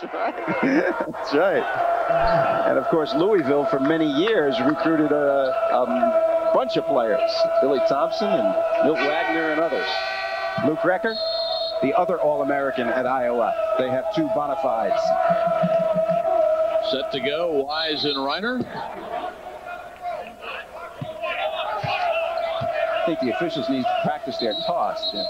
That's right. That's right. And of course, Louisville for many years recruited a bunch of players. Billy Thompson and Milt Wagner and others. Luke Recker, the other All-American at Iowa. They have 2 bona fides. Set to go, Wise and Reiner. I think the officials need to practice their toss. Yeah.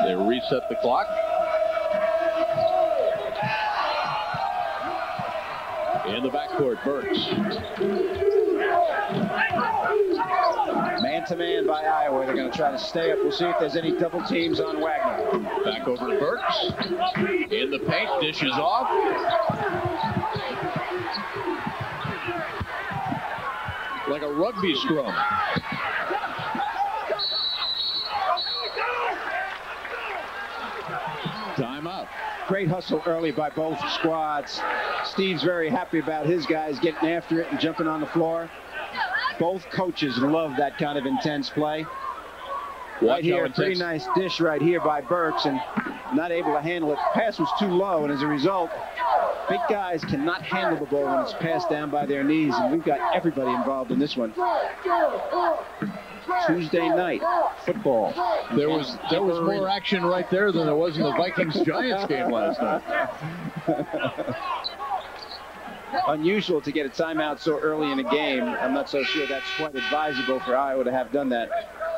They reset the clock. In the backcourt, Burks. Man-to-man by Iowa. They're going to try to stay up. We'll see if there's any double teams on Wagner. Back over to Burks. In the paint, dishes off. Like a rugby scrum. Timeout. Great hustle early by both squads. Steve's very happy about his guys getting after it and jumping on the floor. Both coaches love that kind of intense play. Right here, pretty nice dish right here by Burks, and not able to handle it. Pass was too low, and as a result, big guys cannot handle the ball when it's passed down by their knees, and we've got everybody involved in this one. Tuesday night football. There was more action right there than there was in the Vikings-Giants game last night. Unusual to get a timeout so early in a game. I'm not so sure that's quite advisable for Iowa to have done that,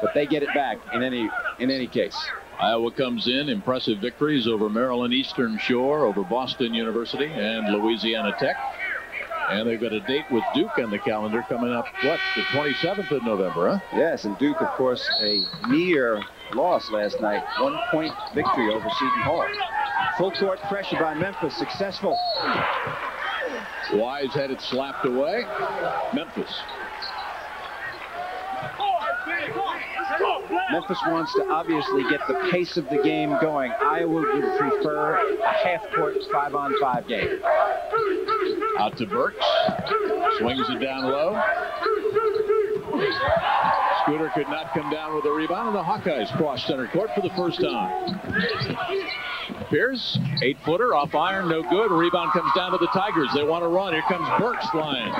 but they get it back in any case. Iowa comes in, impressive victories over Maryland Eastern Shore, over Boston University and Louisiana Tech. And they've got a date with Duke on the calendar coming up, what, the 27th of November, huh? Yes, and Duke, of course, a near loss last night. 1-point victory over Seton Hall. Full court pressure by Memphis, successful. Wise had it slapped away. Memphis. Memphis wants to obviously get the pace of the game going. Iowa would prefer a half-court 5-on-5 game. Out to Burks. Swings it down low. Scooter could not come down with a rebound, and the Hawkeyes cross center court for the first time. Pierce, 8-footer, off iron, no good. Rebound comes down to the Tigers. They want to run. Here comes Burks flying.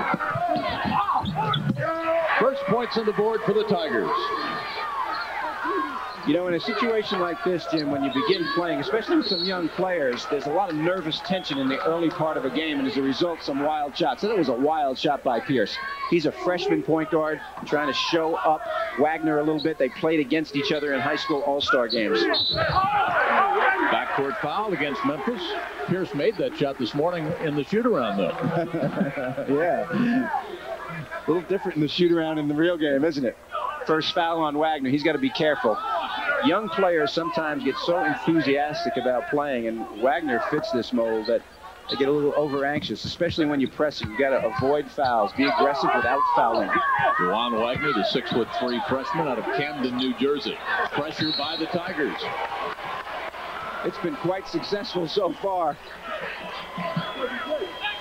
First points on the board for the Tigers. You know, in a situation like this, Jim, when you begin playing, especially with some young players, there's a lot of nervous tension in the early part of a game, and as a result, some wild shots. And it was a wild shot by Pierce. He's a freshman point guard trying to show up Wagner a little bit. They played against each other in high school all-star games. Backcourt foul against Memphis. Pierce made that shot this morning in the shoot-around, though. Yeah. A little different in the shoot-around in the real game, isn't it? First foul on Wagner. He's got to be careful. Young players sometimes get so enthusiastic about playing, and Wagner fits this mold that they get a little over-anxious, especially when you press it. You've got to avoid fouls. Be aggressive without fouling. Dajuan Wagner, the 6'3" freshman out of Camden, New Jersey. Pressure by the Tigers. It's been quite successful so far.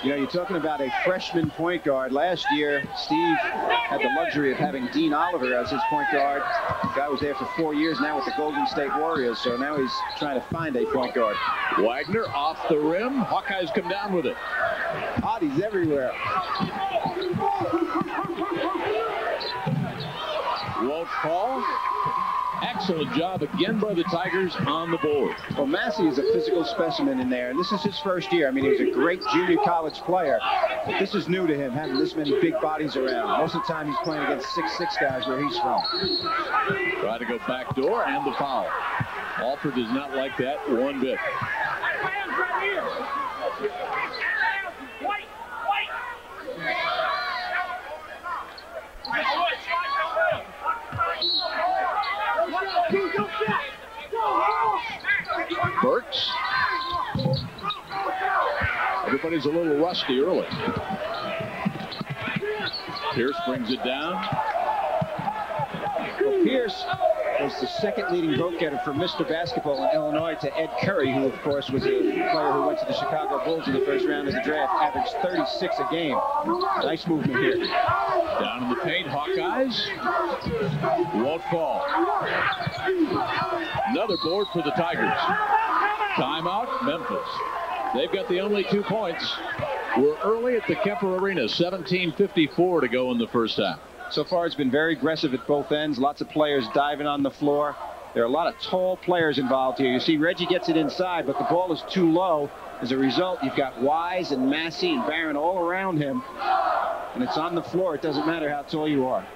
You know, you're talking about a freshman point guard. Last year, Steve had the luxury of having Dean Oliver as his point guard. The guy was there for 4 years now with the Golden State Warriors, so now he's trying to find a point guard. Wagner off the rim. Hawkeyes come down with it. Bodies everywhere. Won't fall. Excellent job again by the Tigers on the board. Well, Massey is a physical specimen in there, and this is his first year. I mean, he was a great junior college player, but this is new to him, having this many big bodies around. Most of the time, he's playing against 6'6" guys where he's from. Try to go back door, and the foul. Alford does not like that one bit. Burks. Everybody's a little rusty early. Pierce brings it down. Well, Pierce was the second leading vote getter for Mr. Basketball in Illinois to Ed Curry, who, of course, was a player who went to the Chicago Bulls in the first round of the draft, averaged 36 a game. Nice movement here. Down in the paint, Hawkeyes. Won't fall. Another board for the Tigers. Timeout, Memphis. They've got the only 2 points. We're early at the Kemper Arena. 17:54 to go in the first half. So far, it's been very aggressive at both ends. Lots of players diving on the floor. There are a lot of tall players involved here. You see Reggie gets it inside, but the ball is too low. As a result, you've got Wise and Massey and Barron all around him. And it's on the floor. It doesn't matter how tall you are.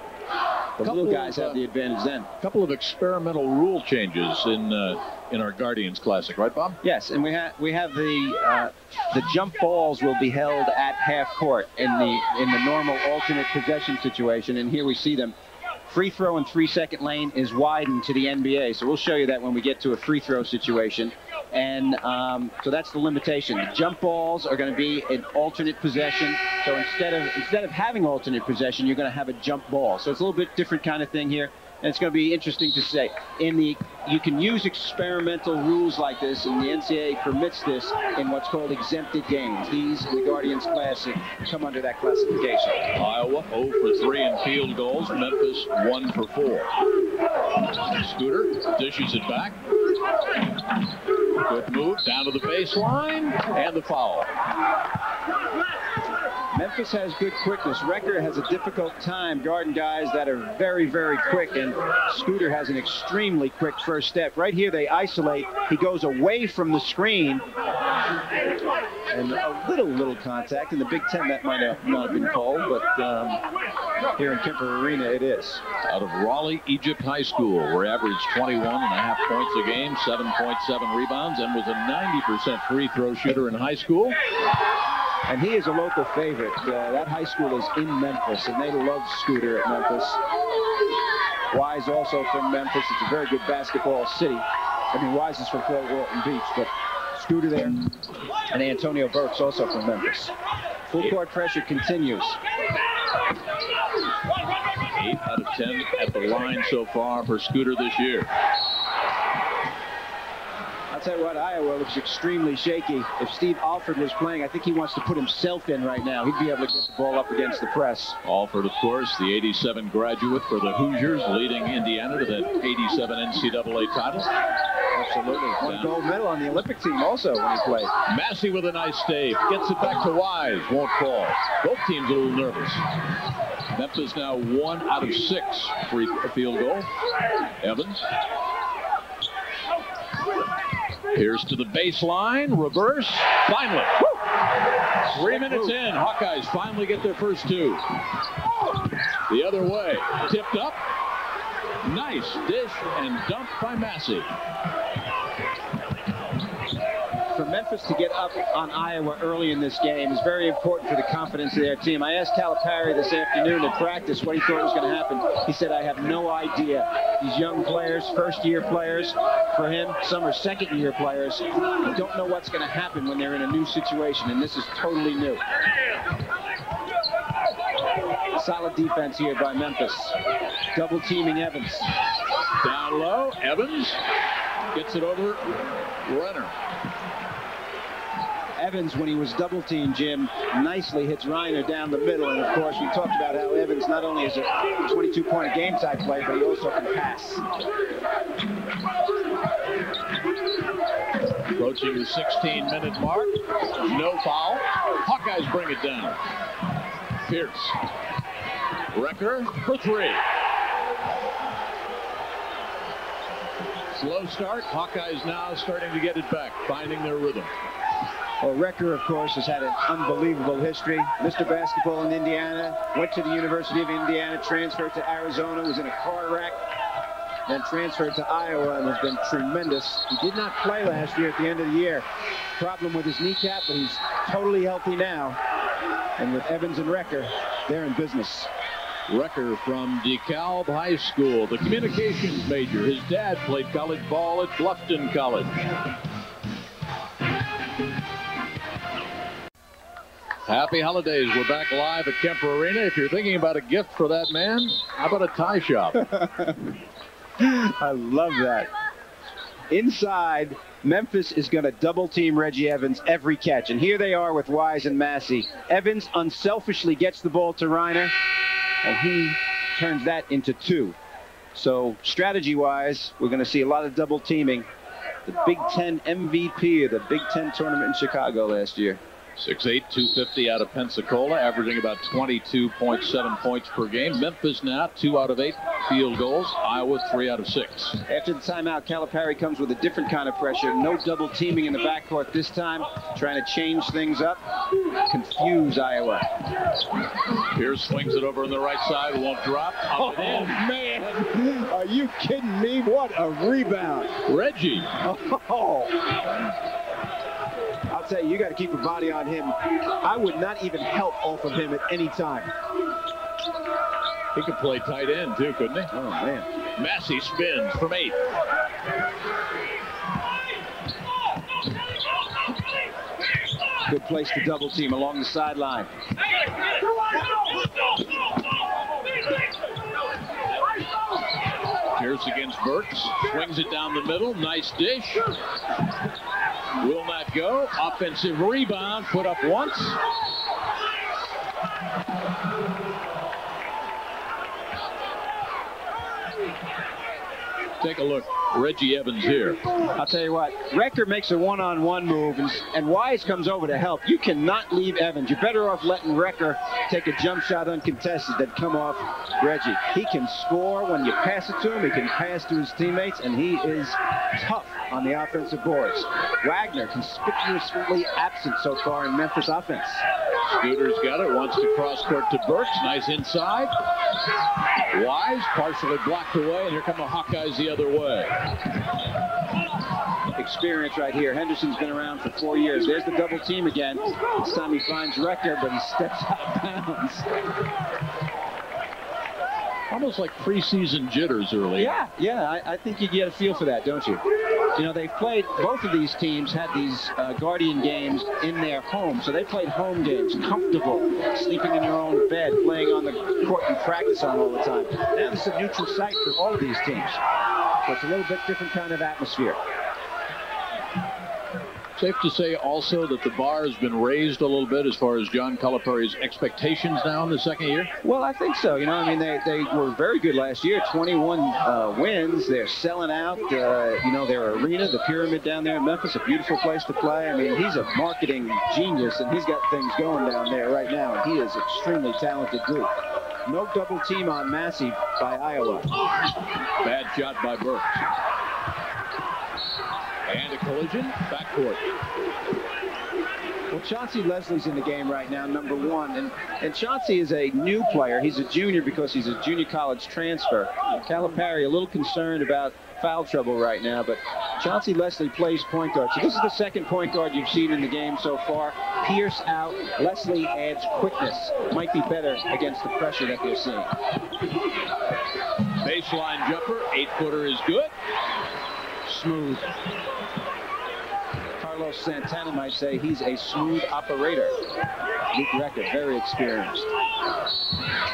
The little guys have the advantage then. A couple of experimental rule changes in our Guardians Classic, right, Bob? Yes, and we have the jump balls will be held at half court in the normal alternate possession situation, and here we see them. Free throw and 3-second lane is widened to the NBA, so we'll show you that when we get to a free throw situation. And so that's the limitation. The jump balls are going to be an alternate possession. So instead of having alternate possession, you're going to have a jump ball. So it's a little bit different kind of thing here. And it's going to be interesting to say. You can use experimental rules like this, and the NCAA permits this in what's called exempted games. These, in the Guardians Classic, come under that classification. Iowa 0 for 3 in field goals. Memphis 1 for 4. Scooter dishes it back. Good move down to the baseline, and the foul. Memphis has good quickness. Recker has a difficult time guarding guys that are very, very quick, and Scooter has an extremely quick first step. Right here they isolate. He goes away from the screen, and a little contact. In the Big Ten that might not have been called, but here in Kemper Arena it is. Out of Raleigh, Egypt High School, where averaged 21.5 points a game, 7.7 rebounds, and was a 90% free throw shooter in high school. And he is a local favorite. That high school is in Memphis, and they love Scooter at Memphis. Wise also from Memphis. It's a very good basketball city. I mean, Wise is from Fort Walton Beach, but Scooter there. And Antonio Burks also from Memphis. Full court pressure continues. 8 out of 10 at the line so far for Scooter this year. I'll tell you what, Iowa looks extremely shaky. If Steve Alford was playing, I think he wants to put himself in right now. He'd be able to get the ball up against the press. Alford, of course, the 87 graduate for the Hoosiers, leading Indiana to that 87 NCAA title. Absolutely. Won gold medal on the Olympic team also when he played. Massey with a nice stave. Gets it back to Wise. Won't fall. Both teams a little nervous. Memphis now 1 out of 6 free field goal. Evans. Pierce to the baseline, reverse, finally. 3 minutes in, Hawkeyes finally get their first 2. The other way, tipped up, nice dish and dumped by Massey. For Memphis to get up on Iowa early in this game is very important for the confidence of their team. I asked Calipari this afternoon at practice what he thought was going to happen. He said, I have no idea. These young players, first-year players, for him, some are second-year players. They don't know what's going to happen when they're in a new situation, and this is totally new. Solid defense here by Memphis. Double-teaming Evans. Down low, Evans gets it over Renner. Evans, when he was double-teamed, Jim, nicely hits Reiner down the middle. And, of course, we talked about how Evans not only is a 22-point-a-game type player, but he also can pass. Approaching the 16-minute mark. No foul. Hawkeyes bring it down. Pierce. Recker for 3. Slow start. Hawkeyes now starting to get it back, finding their rhythm. Well, Recker, of course, has had an unbelievable history. Mr. Basketball in Indiana, went to the University of Indiana, transferred to Arizona, was in a car wreck, then transferred to Iowa and has been tremendous. He did not play last year at the end of the year. Problem with his kneecap, but he's totally healthy now. And with Evans and Recker, they're in business. Recker from DeKalb High School, the communications major. His dad played college ball at Bluffton College. Happy holidays. We're back live at Kemper Arena. If you're thinking about a gift for that man, how about a tie shop? I love that. Inside, Memphis is going to double-team Reggie Evans every catch. And here they are with Wise and Massey. Evans unselfishly gets the ball to Reiner, and he turns that into 2. So strategy-wise, we're going to see a lot of double teaming. The Big Ten MVP of the Big Ten tournament in Chicago last year. 6'8", 250 out of Pensacola, averaging about 22.7 points per game. Memphis now 2 out of 8 field goals. Iowa 3 out of 6. After the timeout, Calipari comes with a different kind of pressure. No double teaming in the backcourt this time. Trying to change things up. Confuse Iowa. Pierce swings it over on the right side. Won't drop. Oh, man. Are you kidding me? What a rebound. Reggie. Oh. I'll tell you got to keep a body on him. I would not even help off of him at any time. He could play tight end, too, couldn't he? Oh, man. Massey spins from 8. Good place to double team along the sideline. Pierce against Burks. Swings it down the middle. Nice dish. Will not go. Offensive rebound. Put up once. Take a look. Reggie Evans here. I'll tell you what, Recker makes a one-on-one move, and Wise comes over to help. You cannot leave Evans. You're better off letting Recker take a jump shot uncontested than come off Reggie. He can score when you pass it to him. He can pass to his teammates, and he is tough on the offensive boards. Wagner conspicuously absent so far in Memphis offense. Scooter's got it, wants to cross court to Burks. Nice inside. Wise partially blocked away, and here come the Hawkeyes the other way. Experience right here. Henderson's been around for 4 years. There's the double team again. This time he finds Recker, but he steps out of bounds. Almost like preseason jitters early. Yeah, I think you get a feel for that, don't you? You know, they've played, both of these teams had these Guardian games in their home, so they played home games, comfortable, sleeping in your own bed, playing on the court you practice on all the time. Now this is a neutral site for all of these teams, so it's a little bit different kind of atmosphere. Safe to say also that the bar has been raised a little bit as far as John Calipari's expectations now in the second year? Well, I think so. You know, I mean, they were very good last year, 21 wins. They're selling out, you know, their arena, the Pyramid down there in Memphis, a beautiful place to play. I mean, he's a marketing genius, and he's got things going down there right now, and he is extremely talented group. No double team on Massey by Iowa. Bad shot by Burks. And a collision, backcourt. Well, Chauncey Leslie's in the game right now, number 1. And Chauncey is a new player. He's a junior because he's a junior college transfer. Calipari a little concerned about foul trouble right now, but Chauncey Leslie plays point guard. So this is the second point guard you've seen in the game so far. Pierce out. Leslie adds quickness. Might be better against the pressure that they're seeing. Baseline jumper, 8-footer is good. Smooth. Carlos Santana might say he's a smooth operator. Luke Recker, very experienced.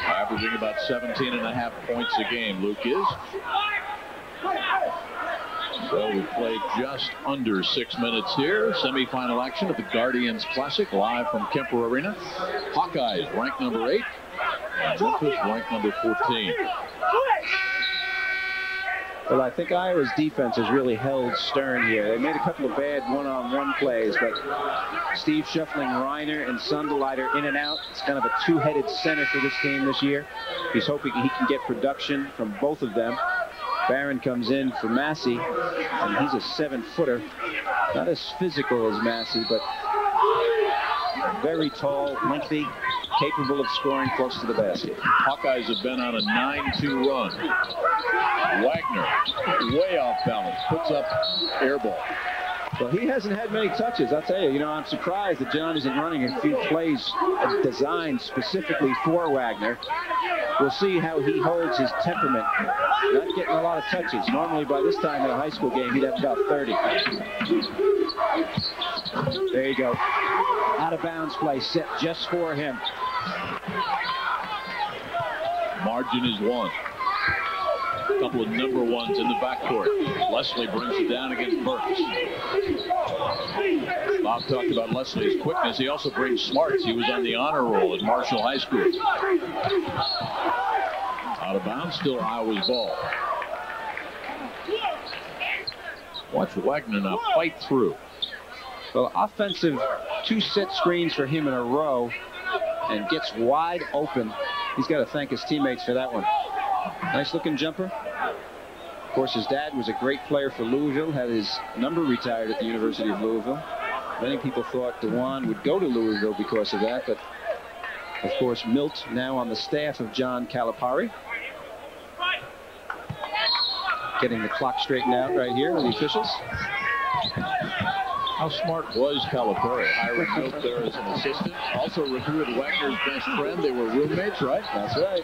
Averaging about 17.5 points a game, Luke is. So we played just under 6 minutes here. Semifinal action of the Guardians Classic, live from Kemper Arena. Hawkeyes ranked number 8. Memphis ranked number 14. Well, I think Iowa's defense has really held stern here. They made a couple of bad one-on-one plays, but Steve shuffling Reiner and Sunderleiter in and out. It's kind of a two-headed center for this team this year. He's hoping he can get production from both of them. Barron comes in for Massey, and he's a 7-footer. Not as physical as Massey, but very tall, lengthy, capable of scoring close to the basket. Hawkeyes have been on a 9-2 run. Wagner, way off balance, puts up air ball. Well, he hasn't had many touches. I'll tell you, you know, I'm surprised that John isn't running a few plays designed specifically for Wagner. We'll see how he holds his temperament. Not getting a lot of touches. Normally by this time in a high school game, he'd have about 30. There you go. Out of bounds play set just for him. Margin is 1. A couple of number 1s in the backcourt. Leslie brings it down against Burks. Bob talked about Leslie's quickness. He also brings smarts. He was on the honor roll at Marshall High School. Out of bounds, still Iowa's ball. Watch Wagner now fight through. Well, offensive 2 set screens for him in a row and gets wide open. He's got to thank his teammates for that one. Nice looking jumper. Of course, his dad was a great player for Louisville, had his number retired at the University of Louisville. Many people thought Dajuan would go to Louisville because of that, but of course, Milt now on the staff of John Calipari. Getting the clock straightened out right here with the officials. How smart was Calipari? Hiring Milt there as an assistant. Also recruited Wagner's best friend. They were roommates, right? That's right.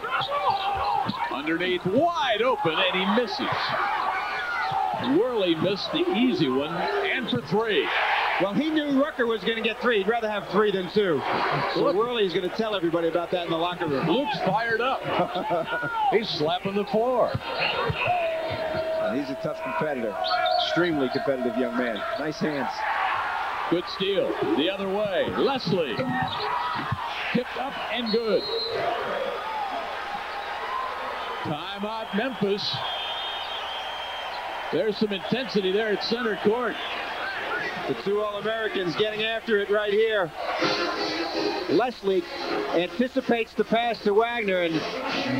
Underneath, wide open, and he misses. Worley missed the easy one, and for 3. Well, he knew Recker was going to get 3. He'd rather have 3 than 2. So Worley's going to tell everybody about that in the locker room. Luke's fired up. He's slapping the floor. And he's a tough competitor. Extremely competitive young man. Nice hands. Good steal. The other way. Leslie. Tipped up and good. Timeout, Memphis. There's some intensity there at center court. The 2 All-Americans getting after it right here. Leslie anticipates the pass to Wagner, and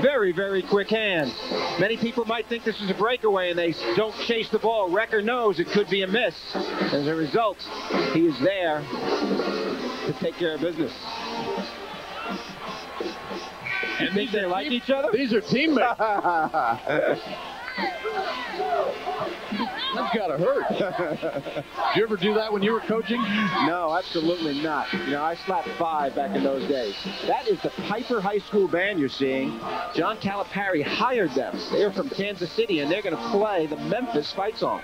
very, very quick hand. Many people might think this is a breakaway and they don't chase the ball. Recker knows it could be a miss. As a result, he is there to take care of business. And think they like each other? These are teammates. That's gotta hurt. Did you ever do that when you were coaching? No, absolutely not. You know, I slapped 5 back in those days. That is the Piper High School band you're seeing. John Calipari hired them. They're from Kansas City, and they're going to play the Memphis fight song.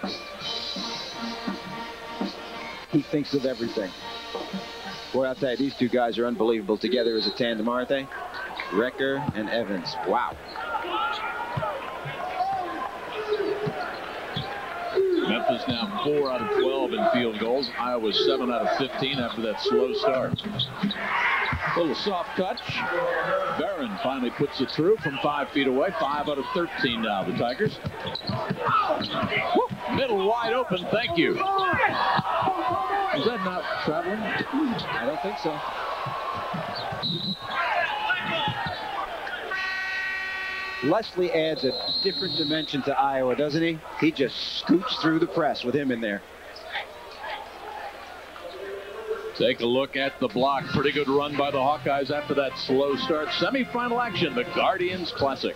He thinks of everything. Boy, I'll tell you, these 2 guys are unbelievable together as a tandem, aren't they? Recker and Evans. Wow. Memphis now 4 out of 12 in field goals. Iowa 7 out of 15 after that slow start. Little soft touch. Barron finally puts it through from 5 feet away. 5 out of 13 now, the Tigers. Woo! Middle wide open. Thank you. Is that not traveling? I don't think so. Leslie adds a different dimension to Iowa, doesn't he? He just scoots through the press with him in there. Take a look at the block. Pretty good run by the Hawkeyes after that slow start. Semifinal action, the Guardians Classic.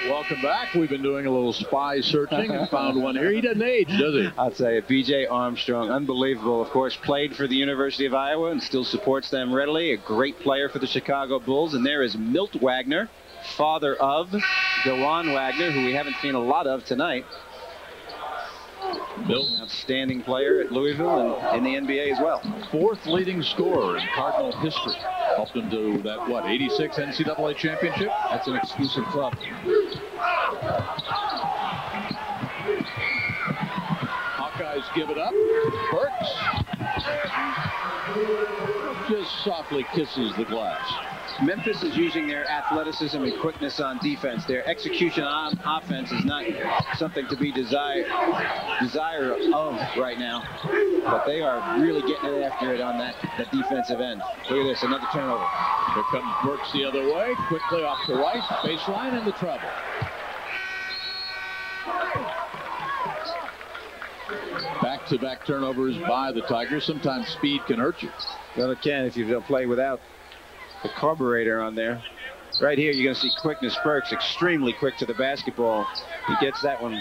Welcome back. We've been doing a little spy searching and found one here. He doesn't age, does he? I'll tell you, B.J. Armstrong, unbelievable. Of course, played for the University of Iowa and still supports them readily. A great player for the Chicago Bulls. And there is Milt Wagner, father of Dajuan Wagner, who we haven't seen a lot of tonight. Milt, outstanding player at Louisville and in the NBA as well. 4th leading scorer in Cardinal history. Helped him to that, what, 86 NCAA championship? That's an exclusive club. Hawkeyes give it up. Burks just softly kisses the glass. Memphis is using their athleticism and quickness on defense. Their execution on offense is not something to be desire of right now, but they are really getting it after it on that defensive end. Look at this, another turnover. Here comes Burks the other way, quickly off the right, baseline, and the trouble. Back-to-back turnovers by the Tigers. Sometimes speed can hurt you. Well, it can if you don't play without the carburetor on there. Right here, you're going to see quickness. Burks extremely quick to the basketball. He gets that one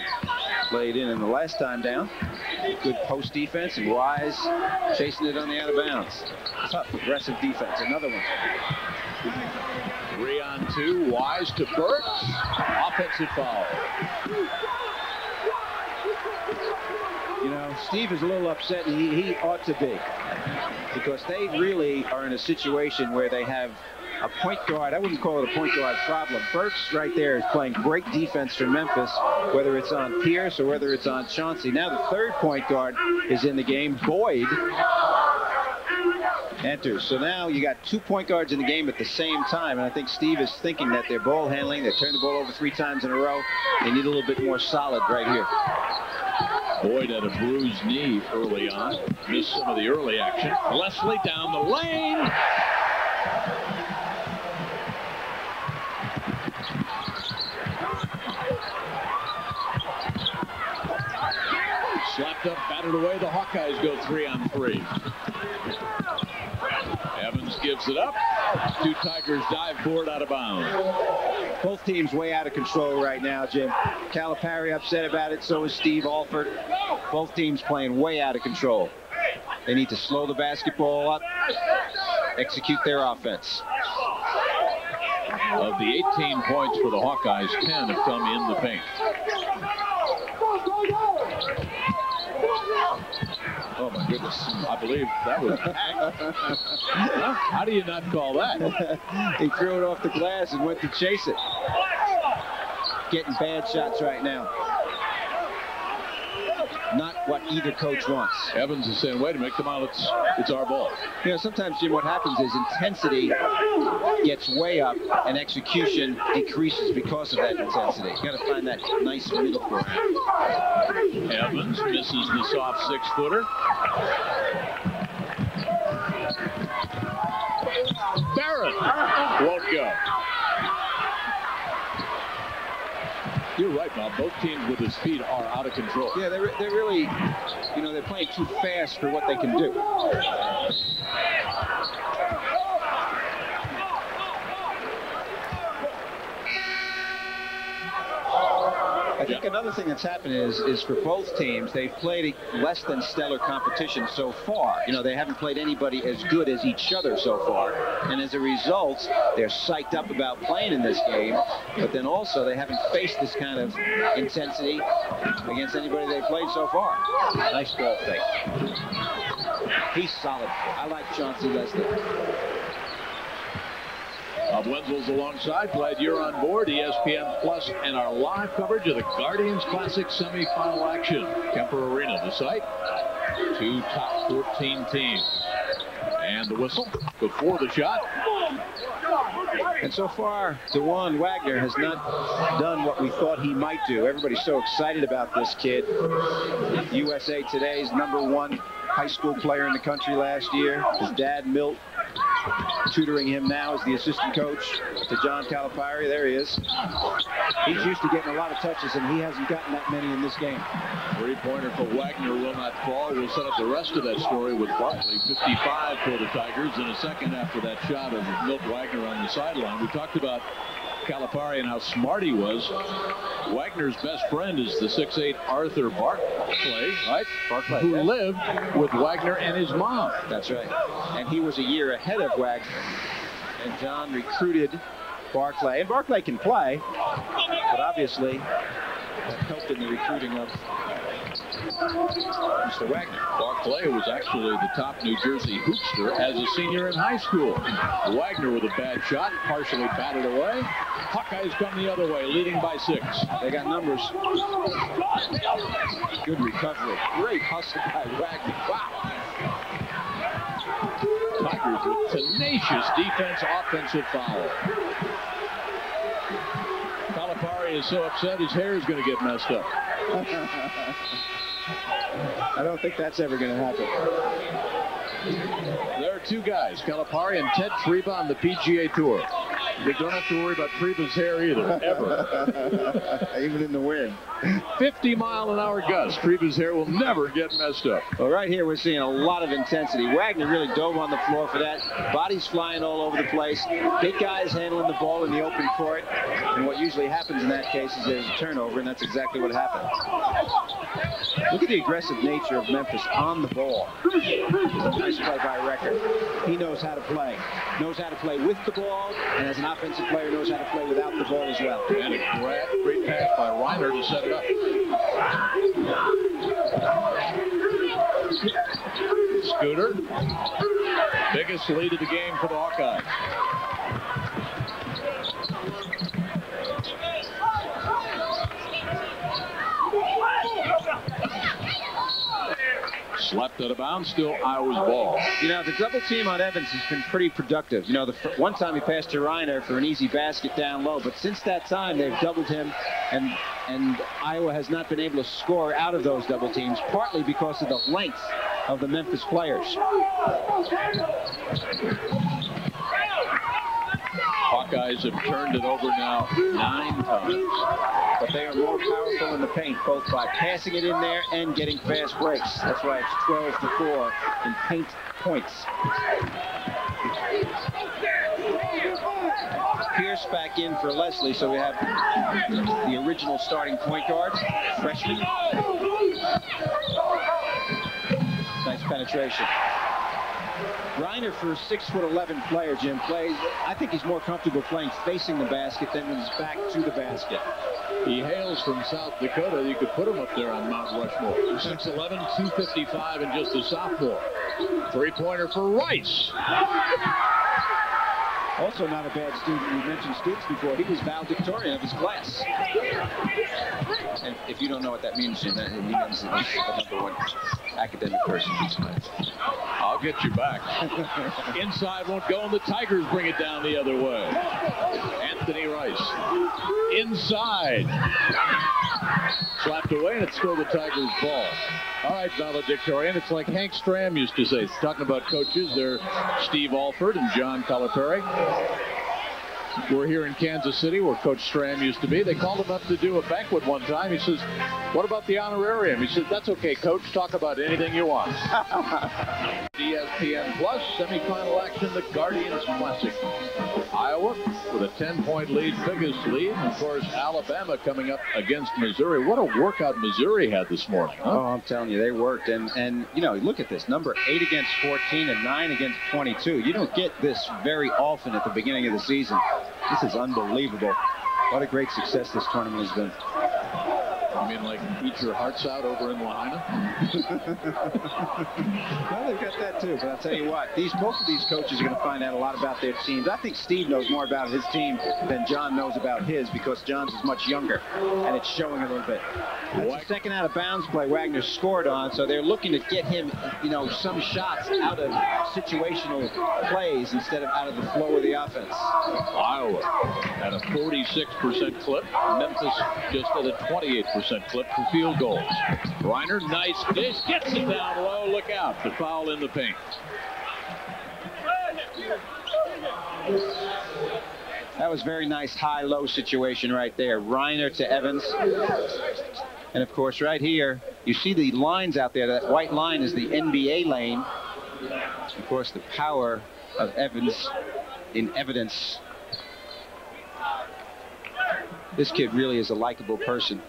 laid in the last time down. Good post defense, and Wise chasing it on the out of bounds. Tough, aggressive defense. Another one. 3 on 2. Wise to Burks. Offensive foul. You know, Steve is a little upset, and he ought to be, because they really are in a situation where they have a point guard. I wouldn't call it a point guard problem. Burks right there is playing great defense for Memphis, whether it's on Pierce or whether it's on Chauncey. Now the 3rd point guard is in the game. Boyd enters. So now you got 2 point guards in the game at the same time, and I think Steve is thinking that their ball handling, they turned the ball over 3 times in a row. They need a little bit more solid right here. Boyd had a bruised knee early on. Missed some of the early action. Leslie down the lane. Slapped up, batted away. The Hawkeyes go 3-on-3. Evans gives it up. 2 Tigers dive for it out of bounds. Both teams way out of control right now, Jim. Calipari upset about it, so is Steve Alford. Both teams playing way out of control. They need to slow the basketball up, execute their offense. Of the 18 points for the Hawkeyes, 10 have come in the paint. Oh my goodness, I believe that was how do you not call that? He threw it off the glass and went to chase it. Getting bad shots right now. Not what either coach wants. Evans is saying, wait a minute, come on, it's our ball. You know, sometimes, Jim, what happens is intensity gets way up and execution decreases because of that intensity. You got to find that nice middle ground. Evans misses the soft 6-footer. Barrett won't go. You're right, Bob. Both teams with his feet are out of control. Yeah, they're really, you know, they're playing too fast for what they can do. I think another thing that's happened is for both teams, they've played less than stellar competition so far. You know, they haven't played anybody as good as each other so far. And as a result, they're psyched up about playing in this game. But then also, they haven't faced this kind of intensity against anybody they've played so far. Nice ball fake. He's solid. I like Chauncey Leslie. Wenzel's alongside. Glad you're on board. ESPN Plus and our live coverage of the Guardians Classic semifinal action. Kemper Arena, the site. 2 top 14 teams. And the whistle before the shot. And so far, Dajuan Wagner has not done what we thought he might do. Everybody's so excited about this kid. USA Today's #1 high school player in the country last year. His dad, Milt, tutoring him now as the assistant coach to John Calipari. There he is. He's used to getting a lot of touches, and he hasn't gotten that many in this game. 3-pointer for Wagner will not fall. We'll set up the rest of that story with Barkley. 55 for the Tigers in a second after that shot of Milt Wagner on the sideline. We talked about Calipari and how smart he was. Wagner's best friend is the 6'8" Arthur Barkley, right? Barkley, who lived with Wagner and his mom. That's right. And he was a year ahead of Wagner. And John recruited Barkley. And Barkley can play, but obviously that helped in the recruiting of Mr. Wagner. Barkley was actually the top New Jersey hoopster as a senior in high school. Wagner with a bad shot, partially batted away. Hawkeyes come the other way, leading by 6. They got numbers. Good recovery. Great hustle by Wagner. Wow. Tigers with tenacious defense, offensive foul. Calipari is so upset his hair is going to get messed up. I don't think that's ever going to happen. There are 2 guys, Calipari and Ted Treba on the PGA Tour. You don't have to worry about Treba's hair either, ever. Even in the wind. 50-mile-an-hour gusts. Treba's hair will never get messed up. Well, right here we're seeing a lot of intensity. Wagner really dove on the floor for that. Bodies flying all over the place. Big guys handling the ball in the open court. And what usually happens in that case is there's a turnover, and that's exactly what happened. Look at the aggressive nature of Memphis on the ball. Nice play by Recker. He knows how to play. Knows how to play with the ball, and as an offensive player knows how to play without the ball as well. And a great pass by Reiner to set it up. Scooter. Biggest lead of the game for the Hawkeyes. Slapped out of bounds, still Iowa's ball. You know, the double team on Evans has been pretty productive. You know, one time he passed to Reiner for an easy basket down low, but since that time they've doubled him, and Iowa has not been able to score out of those double teams, partly because of the length of the Memphis players. Hawkeyes have turned it over now 9 times. But they are more powerful in the paint, both by passing it in there and getting fast breaks. That's why it's 12-4 in paint points. Pierce back in for Leslie, so we have the original starting point guard, freshman. Nice penetration. Reiner, for a 6'11" player, Jim, plays. I think he's more comfortable playing facing the basket than when he's back to the basket. He hails from South Dakota. You could put him up there on Mount Rushmore. 6'11", 255, and just a sophomore. Three-pointer for Rice. Also not a bad student. We mentioned Stoops before. He was valedictorian of his class. And if you don't know what that means, Jim, that means he's the #1 academic person. I'll get you back. Inside won't go, and the Tigers bring it down the other way. Anthony Rice. Inside. Slapped away, and it's still the Tigers' ball. All right, valedictorian. It's like Hank Stram used to say. Talking about coaches, they're Steve Alford and John Calipari. We're here in Kansas City, where Coach Stram used to be. They called him up to do a banquet one time. He says, "What about the honorarium?" He said, "That's okay, Coach. Talk about anything you want." ESPN Plus, semifinal action, the Guardians Classic. Iowa with a 10-point lead, biggest lead. And of course, Alabama coming up against Missouri. What a workout Missouri had this morning, huh? Oh, I'm telling you, they worked. And you know, look at this. Number 8 against 14 and 9 against 22. You don't get this very often at the beginning of the season. This is unbelievable. What a great success this tournament has been. I mean, like, eat your hearts out over in Lahaina? Well, they've got that too, but I'll tell you what, both of these coaches are going to find out a lot about their teams. I think Steve knows more about his team than John knows about his, because John's is much younger, and it's showing a little bit. That's a second out of bounds play Wagner scored on, so they're looking to get him, you know, some shots out of situational plays instead of out of the flow of the offense. Iowa at a 46% clip. Memphis just at a 28% clip for field goals. Reiner, nice dish, gets it down low. Look out, the foul in the paint. That was very nice high-low situation right there. Reiner to Evans. And of course, right here, you see the lines out there. That white line is the NBA lane. Of course, the power of Evans in evidence. This kid really is a likable person.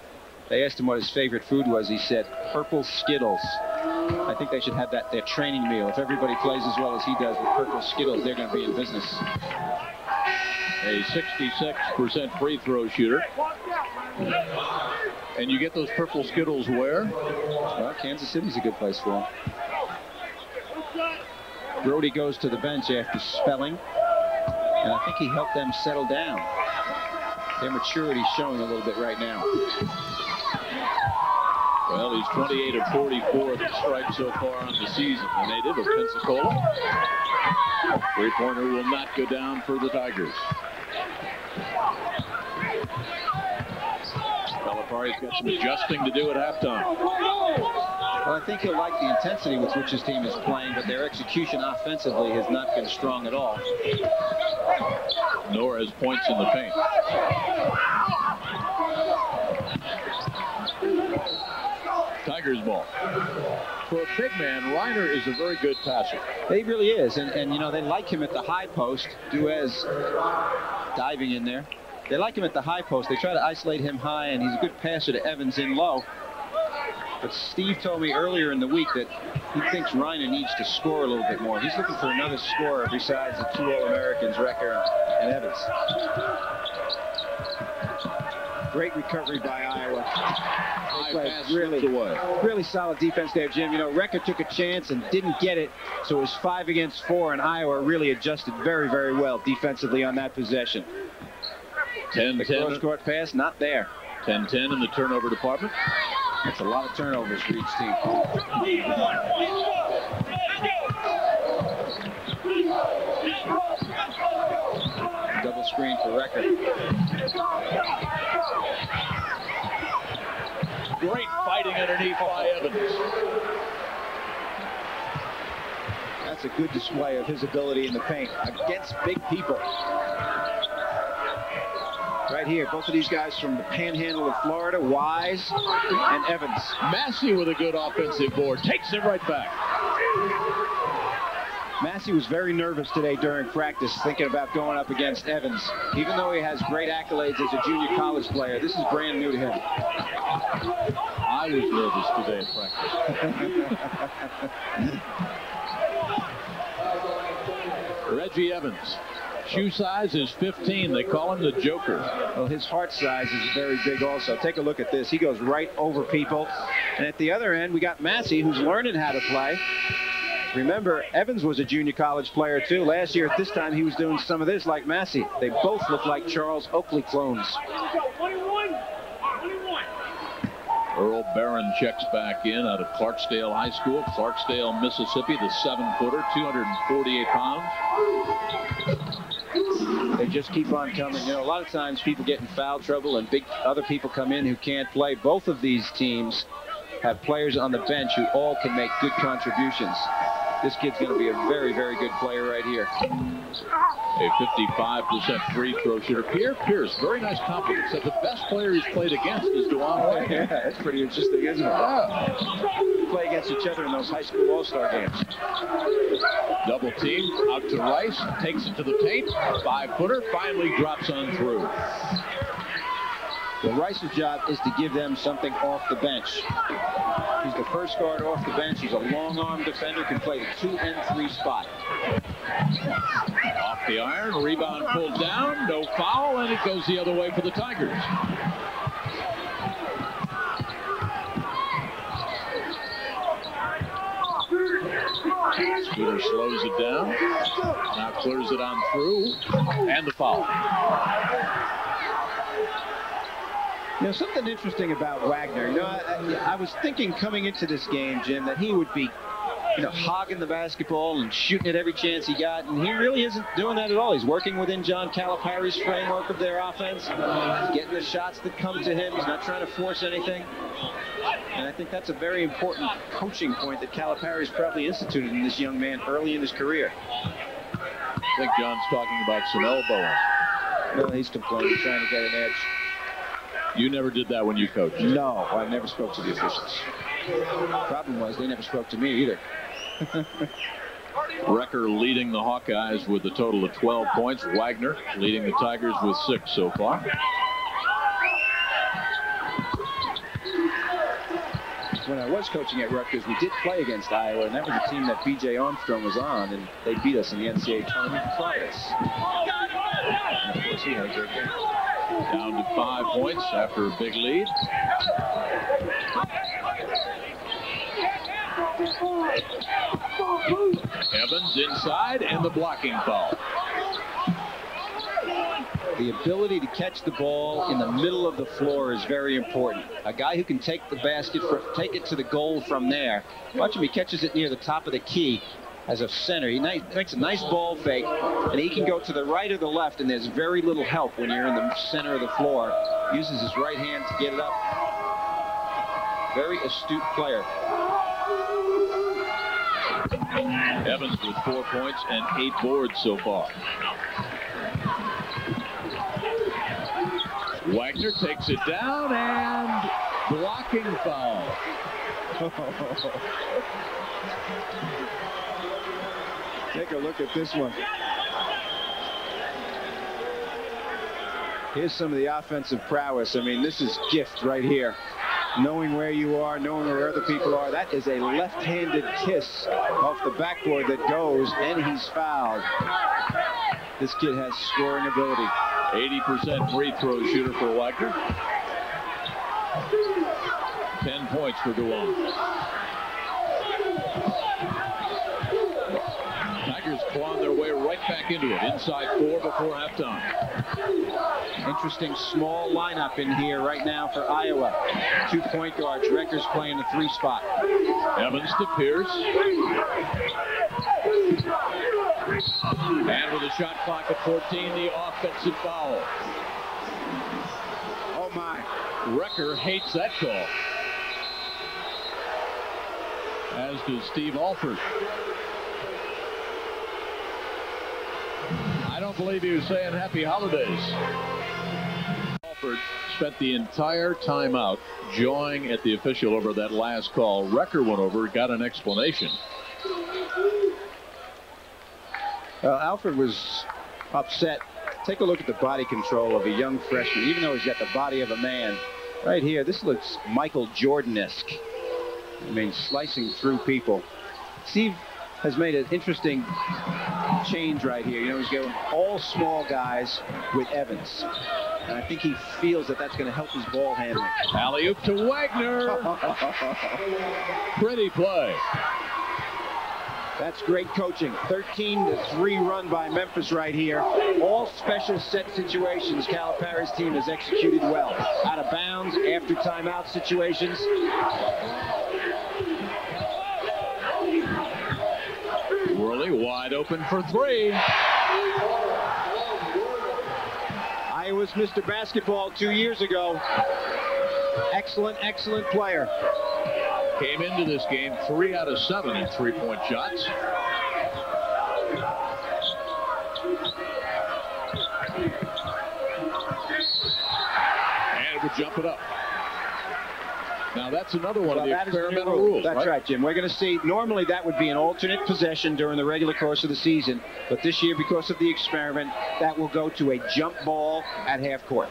They asked him what his favorite food was. He said, purple Skittles. I think they should have that their training meal. If everybody plays as well as he does with purple Skittles, they're going to be in business. A 66% free throw shooter. And you get those purple Skittles where? Well, Kansas City's a good place for them. Brody goes to the bench after spelling, and I think he helped them settle down. Their maturity's showing a little bit right now. Well, he's 28 of 44 at the stripe so far on the season. The native of Pensacola. Three-pointer will not go down for the Tigers. Calipari's got some adjusting to do at halftime. Well, I think he'll like the intensity with which his team is playing, but their execution offensively has not been strong at all. Nor has points in the paint. Tigers ball. For a big man, Reiner is a very good passer. He really is, and you know, they like him at the high post. Duez diving in there. They like him at the high post. They try to isolate him high, and he's a good passer to Evans in low. But Steve told me earlier in the week that he thinks Reiner needs to score a little bit more. He's looking for another scorer besides the 2 All-Americans, Recker and Evans. Great recovery by Iowa. Really solid defense there, Jim. You know, Recker took a chance and didn't get it, so it was 5 against 4, and Iowa really adjusted very, very well defensively on that possession. 10-10. The cross-court pass, not there. 10-10 in the turnover department. That's a lot of turnovers for each team. Double screen for Recker. Great fighting underneath by Evans. That's a good display of his ability in the paint against big people. Right here, both of these guys from the panhandle of Florida, Wise and Evans. Massey with a good offensive board. Takes it right back. Massey was very nervous today during practice, thinking about going up against Evans. Even though he has great accolades as a junior college player, this is brand new to him. I was nervous today at practice. Reggie Evans. Shoe size is 15. They call him the Joker. Well, his heart size is very big also. Take a look at this. He goes right over people. And at the other end, we got Massey, who's learning how to play. Remember, Evans was a junior college player, too. Last year at this time, he was doing some of this like Massey. They both look like Charles Oakley clones. Earl Barron checks back in out of Clarksdale High School, Clarksdale, Mississippi, the 7-footer, 248 pounds. They just keep on coming. You know, a lot of times people get in foul trouble and other people come in who can't play. Both of these teams have players on the bench who all can make good contributions. This kid's going to be a very, very good player right here. A 55% free throw shooter. Pierce, very nice compliment. Said the best player he's played against is Dajuan. Yeah, that's pretty interesting, isn't it? Yeah. Play against each other in those high school all-star games. Double team out to Rice. Takes it to the paint. 5-footer. Finally drops on through. Well, Rice's job is to give them something off the bench. He's the first guard off the bench. He's a long-arm defender, can play the 2 and 3 spot. Off the iron, rebound pulled down, no foul, and it goes the other way for the Tigers. Scooter slows it down, now clears it on through, and the foul. You know, something interesting about Wagner, you know, I was thinking coming into this game, Jim, that he would be, you know, hogging the basketball and shooting it every chance he got, and he really isn't doing that at all. He's working within John Calipari's framework of their offense. He's getting the shots that come to him. He's not trying to force anything. And I think that's a very important coaching point that Calipari's probably instituted in this young man early in his career. I think John's talking about some elbowing. No, he's complaining, trying to get an edge. You never did that when you coached? No, I never spoke to the officials. The problem was they never spoke to me either. Recker leading the Hawkeyes with a total of 12 points. Wagner leading the Tigers with 6 so far. When I was coaching at Rutgers, we did play against Iowa, and that was a team that B.J. Armstrong was on, and they beat us in the NCAA tournament twice. And of course, he had a great game. Down to 5 points after a big lead. Evans inside and the blocking foul. The ability to catch the ball in the middle of the floor is very important. A guy who can take the basket, take it to the goal from there. Watch him, he catches it near the top of the key as a center. He makes a nice ball fake, and he can go to the right or the left, and there's very little help when you're in the center of the floor. Uses his right hand to get it up. Very astute player. Evans with 4 points and 8 boards so far. Wagner takes it down and blocking foul. Take a look at this one. Here's some of the offensive prowess. I mean, this is gift right here. Knowing where you are, knowing where other people are. That is a left-handed kiss off the backboard that goes, and he's fouled. This kid has scoring ability. 80% free throw shooter for Wagner. 10 points for Dajuan. Tigers clawing their way right back into it. Inside 4 before halftime. Interesting small lineup in here right now for Iowa. 2 point guards. Recker's playing the 3 spot. Evans to Pierce. And with a shot clock at 14, the offensive foul. Oh my. Recker hates that call. As does Steve Alford. I don't believe he was saying happy holidays. Alford spent the entire timeout jawing at the official over that last call. Recker went over, got an explanation. Well, Alford was upset. Take a look at the body control of a young freshman, even though he's got the body of a man. Right here, this looks Michael Jordan-esque. I mean, slicing through people. Steve has made an interesting change right here. You know, he's going all small guys with Evans. And I think he feels that that's going to help his ball handling. Alley-oop to Wagner. Pretty play. That's great coaching. 13-3 run by Memphis right here. All special set situations Calipari's team has executed well. Out of bounds, after timeout situations. Worley wide open for 3. Iowa's Mr. Basketball 2 years ago. Excellent, excellent player. Came into this game 3 out of 7 in 3-point shots. And would jump it up. Now that's another one of the experimental rules. That's right, Jim. We're going to see, normally that would be an alternate possession during the regular course of the season. But this year, because of the experiment, that will go to a jump ball at half court.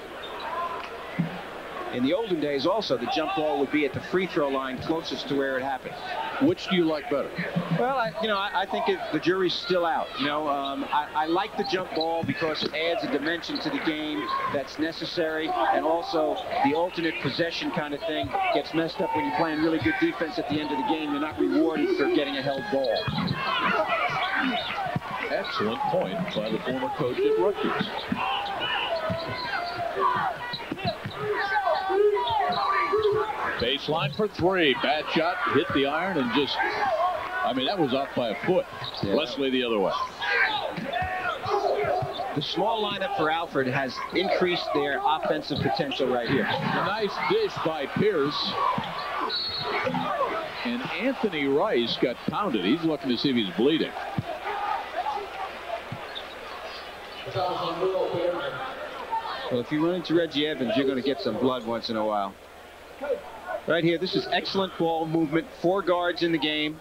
In the olden days also, the jump ball would be at the free throw line closest to where it happened. Which do you like better? Well, I think the jury's still out. I like the jump ball because it adds a dimension to the game that's necessary, and also the alternate possession kind of thing gets messed up when you're playing really good defense at the end of the game. You're not rewarded for getting a held ball. Excellent point by the former coach at Rutgers. Baseline for 3. Bad shot, hit the iron, and just, I mean, that was off by a foot. Yeah. Leslie the other way. The small lineup for Alford has increased their offensive potential right here. A nice dish by Pierce. And Anthony Rice got pounded. He's looking to see if he's bleeding. Well, if you run into Reggie Evans, you're going to get some blood once in a while. Right here, this is excellent ball movement. 4 guards in the game.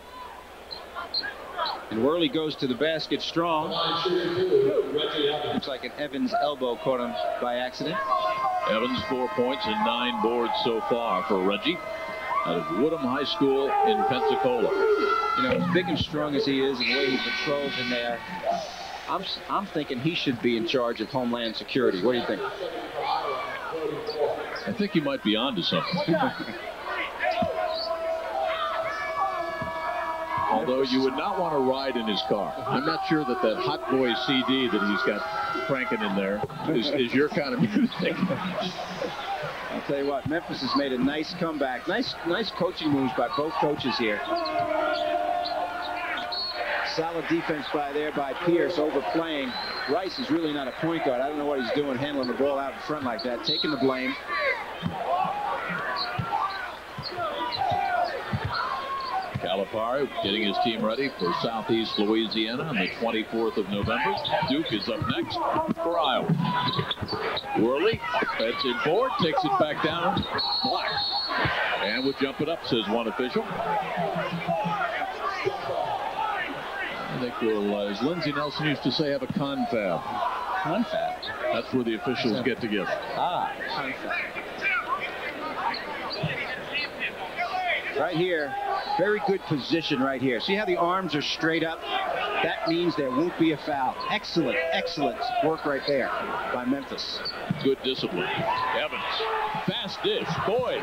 And Worley goes to the basket strong. Looks like an Evans elbow caught him by accident. Evans 4 points and 9 boards so far for Reggie out of Woodham High School in Pensacola. You know, as big and strong as he is and the way he patrols in there, I'm thinking he should be in charge of Homeland Security. What do you think? I think he might be onto something. Although you would not want to ride in his car. I'm not sure that Hot Boy CD that he's got cranking in there is your kind of music. I'll tell you what, Memphis has made a nice comeback. Nice coaching moves by both coaches here. Solid defense by Pierce, overplaying. Rice is really not a point guard. I don't know what he's doing handling the ball out in front like that, taking the blame. Calipari getting his team ready for Southeast Louisiana on the 24th of November. Duke is up next for Iowa. Worley, that's in board, takes it back down, blocked. And would jump it up, says one official. I think we'll, as Lindsey Nelson used to say, have a confab. Confab? That's where the officials get together. Ah, confab. Right here, very good position right here. See how the arms are straight up? That means there won't be a foul. Excellent, excellent work right there by Memphis. Good discipline. Evans, fast dish, Boyd.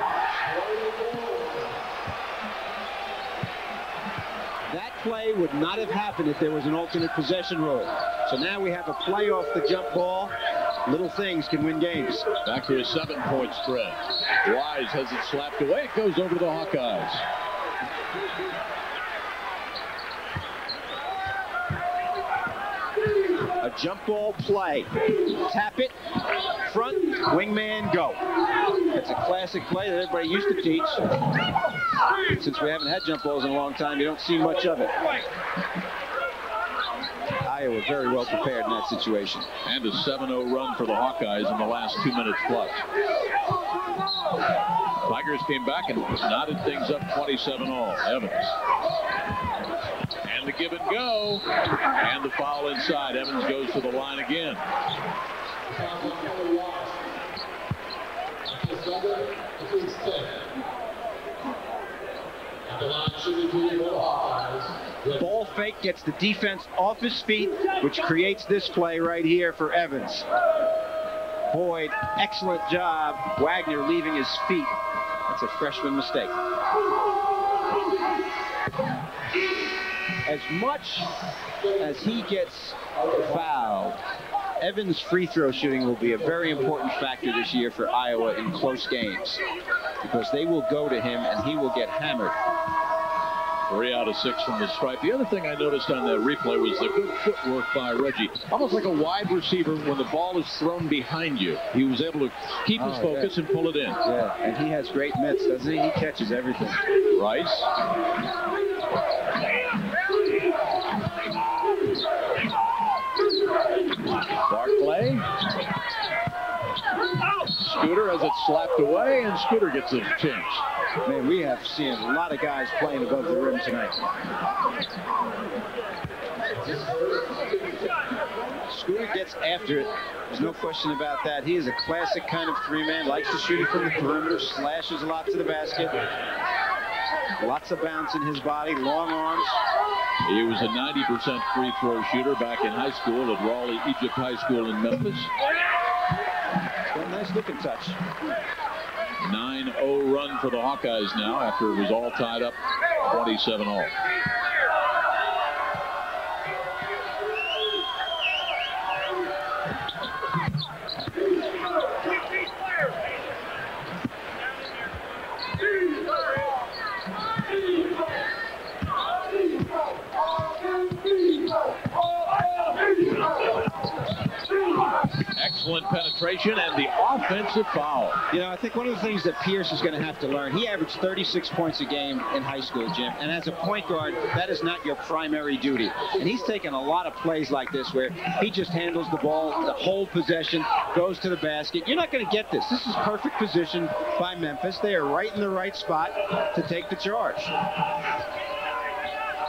That play would not have happened if there was an alternate possession rule. So now we have a play off the jump ball. Little things can win games. Back to a 7-point spread. Wise has it slapped away. It goes over to the Hawkeyes. A jump ball play. Tap it, front, wingman, go. It's a classic play that everybody used to teach. Since we haven't had jump balls in a long time, you don't see much of it. Iowa very well prepared in that situation. And a 7-0 run for the Hawkeyes in the last 2 minutes plus. Tigers came back and knotted things up 27-all. Evans. And the give and go. And the foul inside. Evans goes to the line again. Ball fake gets the defense off his feet, which creates this play right here for Evans. Boyd, excellent job. Wagner leaving his feet. That's a freshman mistake. As much as he gets fouled, Evans' free throw shooting will be a very important factor this year for Iowa in close games, because they will go to him and he will get hammered. 3 out of 6 from the stripe. The other thing I noticed on that replay was the good footwork by Reggie. Almost like a wide receiver when the ball is thrown behind you. He was able to keep his focus and pull it in. Yeah, and he has great mitts, doesn't he? He catches everything. Rice. Barclay. Scooter has it slapped away, and Scooter gets a chance. Man, we have seen a lot of guys playing above the rim tonight. Scooter gets after it. There's no question about that. He is a classic kind of 3-man. Likes to shoot it from the perimeter. Slashes a lot to the basket. Lots of bounce in his body. Long arms. He was a 90% free throw shooter back in high school at Worley Egypt High School in Memphis. Got a nice looking touch. 9-0 run for the Hawkeyes now after it was all tied up 27-all. Excellent penetration and the offensive foul. You know, I think one of the things that Pierce is going to have to learn, he averaged 36 points a game in high school, Jim, and as a point guard, that is not your primary duty. And he's taken a lot of plays like this where he just handles the ball, the whole possession, goes to the basket. You're not going to get this. This is perfect position by Memphis. They are right in the right spot to take the charge.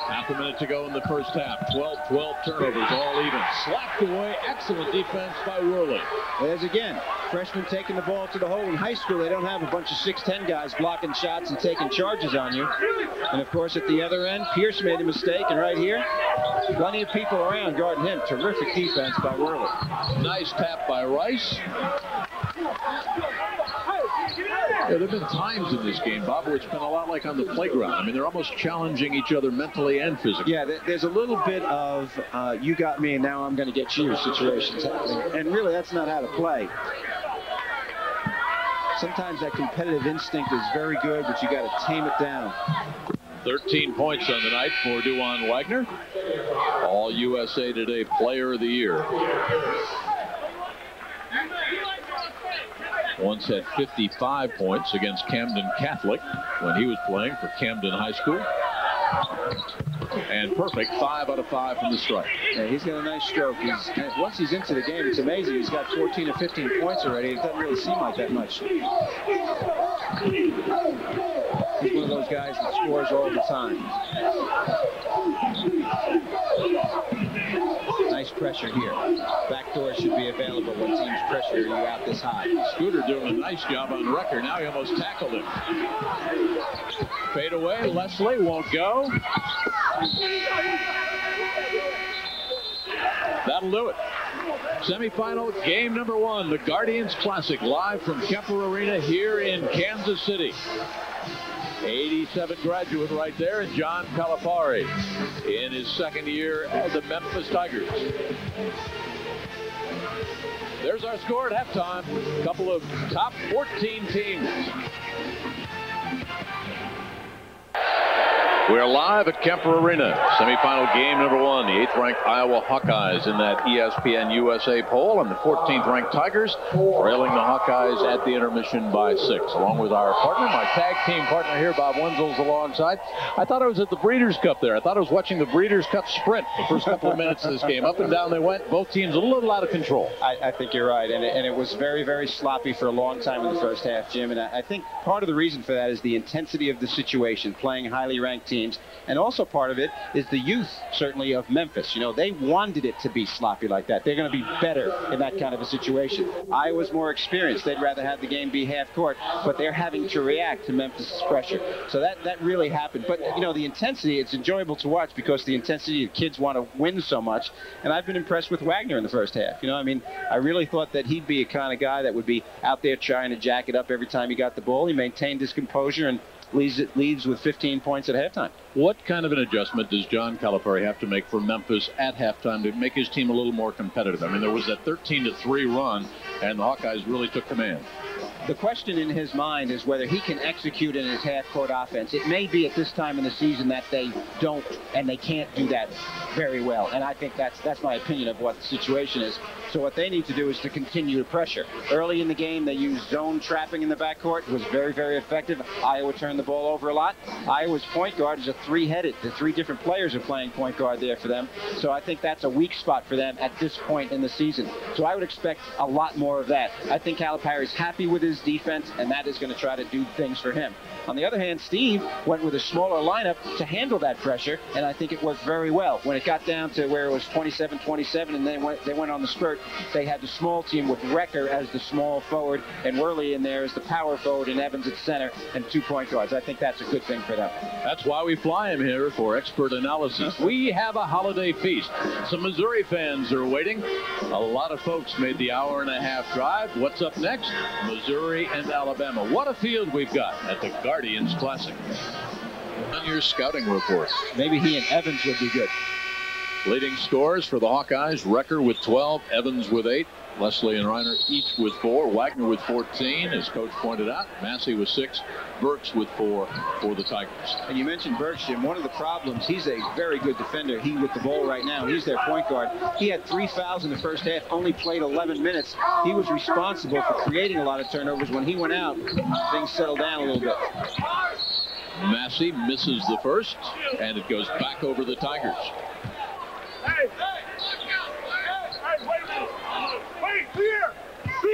Half a minute to go in the first half. 12 turnovers, all even. Slapped away. Excellent defense by Worley. There's again, freshman taking the ball to the hole. In high school, they don't have a bunch of 6'10 guys blocking shots and taking charges on you. And of course, at the other end, Pierce made a mistake. And right here, plenty of people around guarding him. Terrific defense by Worley. Nice tap by Rice. Yeah, there have been times in this game, Bob, where it's been a lot like on the playground. I mean, they're almost challenging each other mentally and physically. Yeah, there's a little bit of you got me and now I'm going to get you situations happening. And really, that's not how to play. Sometimes that competitive instinct is very good, but you got to tame it down. 13 points on the night for Dajuan Wagner. All USA Today Player of the Year. Once had 55 points against Camden Catholic when he was playing for Camden High School. And perfect 5 out of 5 from the stripe. Yeah, he's got a nice stroke. Once he's into the game, it's amazing. He's got 14 or 15 points already. It doesn't really seem like that much. He's one of those guys that scores all the time. Nice pressure here. Backdoor should be available when teams pressure you out this high. Scooter doing a nice job on Recker. Now he almost tackled him. Fade away. Leslie won't go. That'll do it. Semifinal game number 1. The Guardians Classic live from Kemper Arena here in Kansas City. 87 graduate right there, and John Calipari in his second year as the Memphis Tigers. There's our score at halftime. A couple of top 14 teams. We're live at Kemper Arena. Semifinal game number 1. The 8th-ranked Iowa Hawkeyes in that ESPN USA poll, and the 14th-ranked Tigers trailing the Hawkeyes at the intermission by 6. Along with our partner, my tag team partner here, Bob Wenzel's alongside. I thought I was at the Breeders' Cup there. I thought I was watching the Breeders' Cup sprint the first couple of minutes of this game. Up and down they went. Both teams a little out of control. I think you're right, and it was very, very sloppy for a long time in the first half, Jim. And I think part of the reason for that is the intensity of the situation, playing highly ranked teams. And also part of it is the youth, certainly, of Memphis. You know, they wanted it to be sloppy like that. They're going to be better in that kind of a situation. Iowa's more experienced. They'd rather have the game be half court, but they're having to react to Memphis' pressure. So that really happened. But, you know, the intensity, it's enjoyable to watch because the intensity, the kids want to win so much. And I've been impressed with Wagner in the first half. You know, I mean, I really thought that he'd be a kind of guy that would be out there trying to jack it up every time he got the ball. He maintained his composure and leads with 15 points at halftime. What kind of an adjustment does John Calipari have to make for Memphis at halftime to make his team a little more competitive? I mean, there was that 13-3 run, and the Hawkeyes really took command. The question in his mind is whether he can execute in his half-court offense. It may be at this time in the season that they don't and they can't do that very well. And I think that's my opinion of what the situation is. So what they need to do is to continue to pressure. Early in the game, they used zone trapping in the backcourt. It was very, very effective. Iowa turned the ball over a lot. Iowa's point guard is a three-headed. The 3 different players are playing point guard there for them. So I think that's a weak spot for them at this point in the season. So I would expect a lot more of that. I think Calipari is happy with his defense, and that is going to try to do things for him. On the other hand, Steve went with a smaller lineup to handle that pressure, and I think it worked very well. When it got down to where it was 27-27 and they went on the spurt, they had the small team with Recker as the small forward and Worley in there as the power forward and Evans at center and 2 point guards. I think that's a good thing for them. That's why we fly him here for expert analysis. We have a holiday feast. Some Missouri fans are waiting. A lot of folks made the hour-and-a-half drive. What's up next? Missouri and Alabama. What a field we've got at the Guardians Classic. On your scouting report. Maybe he and Evans would be good. Leading scores for the Hawkeyes, Recker with 12, Evans with 8, Leslie and Reiner each with 4, Wagner with 14, as Coach pointed out, Massey with 6, Burks with 4 for the Tigers. And you mentioned Burks, Jim. One of the problems, he's a very good defender. He with the ball right now, he's their point guard. He had 3 fouls in the first half, only played 11 minutes. He was responsible for creating a lot of turnovers. When he went out, things settled down a little bit. Massey misses the first, and it goes back over the Tigers.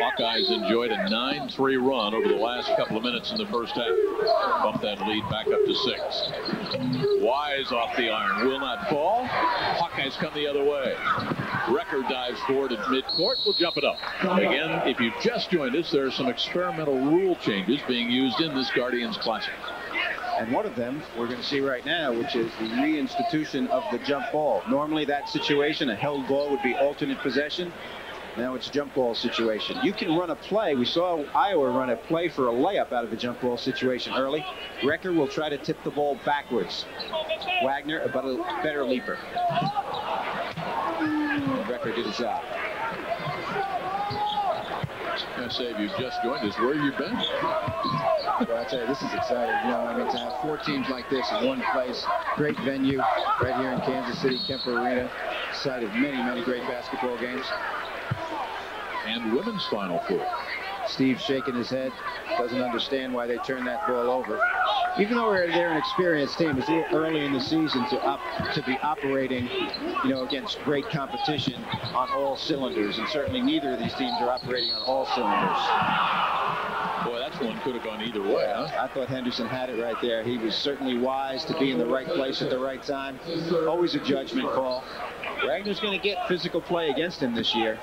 Hawkeyes enjoyed a 9-3 run over the last couple of minutes in the first half. Bumped that lead back up to 6. Wise off the iron, will not fall. Hawkeyes come the other way. Recker dives forward at midcourt. We'll jump it up. Again, if you've just joined us, there are some experimental rule changes being used in this Guardians Classic. And one of them we're going to see right now, which is the reinstitution of the jump ball. Normally that situation, a held ball, would be alternate possession. Now it's a jump ball situation. You can run a play. We saw Iowa run a play for a layup out of a jump ball situation early. Recker will try to tip the ball backwards. Wagner, a better leaper. Recker did his job. I say, if you've just joined us, where have you been? Well, I tell you, this is exciting. You know, I mean, to have 4 teams like this in one place, great venue right here in Kansas City, Kemper Arena, site of many, many great basketball games. And women's Final Four. Steve shaking his head, doesn't understand why they turned that ball over. Even though they're an experienced team, it's early in the season to be operating, you know, against great competition on all cylinders, and certainly neither of these teams are operating on all cylinders. Boy, that's one could have gone either way, huh? I thought Henderson had it right there. He was certainly wise to be in the right place at the right time. Always a judgment call. Wagner's going to get physical play against him this year.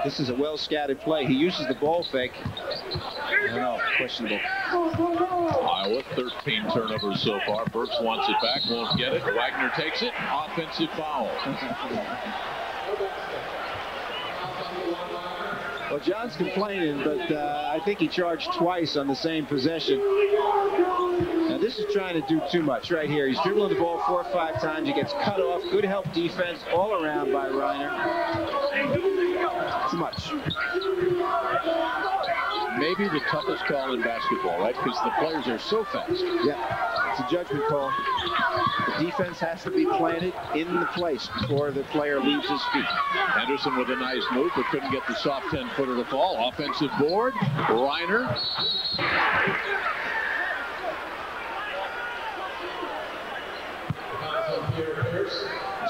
This is a well-scouted play. He uses the ball fake. I don't know, questionable. Iowa, 13 turnovers so far. Burks wants it back, won't get it. Wagner takes it. Offensive foul. Well, John's complaining, but I think he charged twice on the same possession. Now, this is trying to do too much right here. He's dribbling the ball 4 or 5 times. He gets cut off. Good help defense all around by Reiner. too much. Maybe the toughest call in basketball, right? Because the players are so fast. Yeah, it's a judgment call. The defense has to be planted in the place before the player leaves his feet. Henderson with a nice move, but couldn't get the soft 10-footer to fall. Offensive board, Reiner.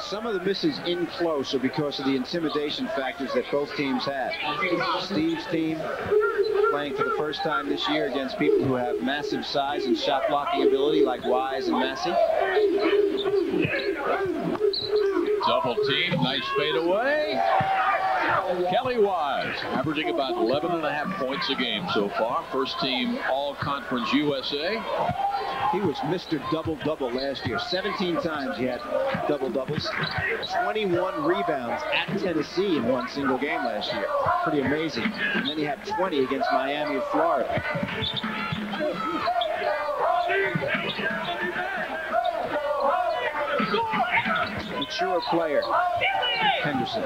Some of the misses in close are because of the intimidation factors that both teams had. Steve's team playing for the first time this year against people who have massive size and shot blocking ability like Wise and Massey. Double team, nice fade away. Kelly Wise averaging about 11.5 points a game so far. First team All-Conference USA. He was Mr. Double-Double last year. 17 times he had double-doubles. 21 rebounds at Tennessee in one single game last year. Pretty amazing. And then he had 20 against Miami of Florida. Mature player, Henderson.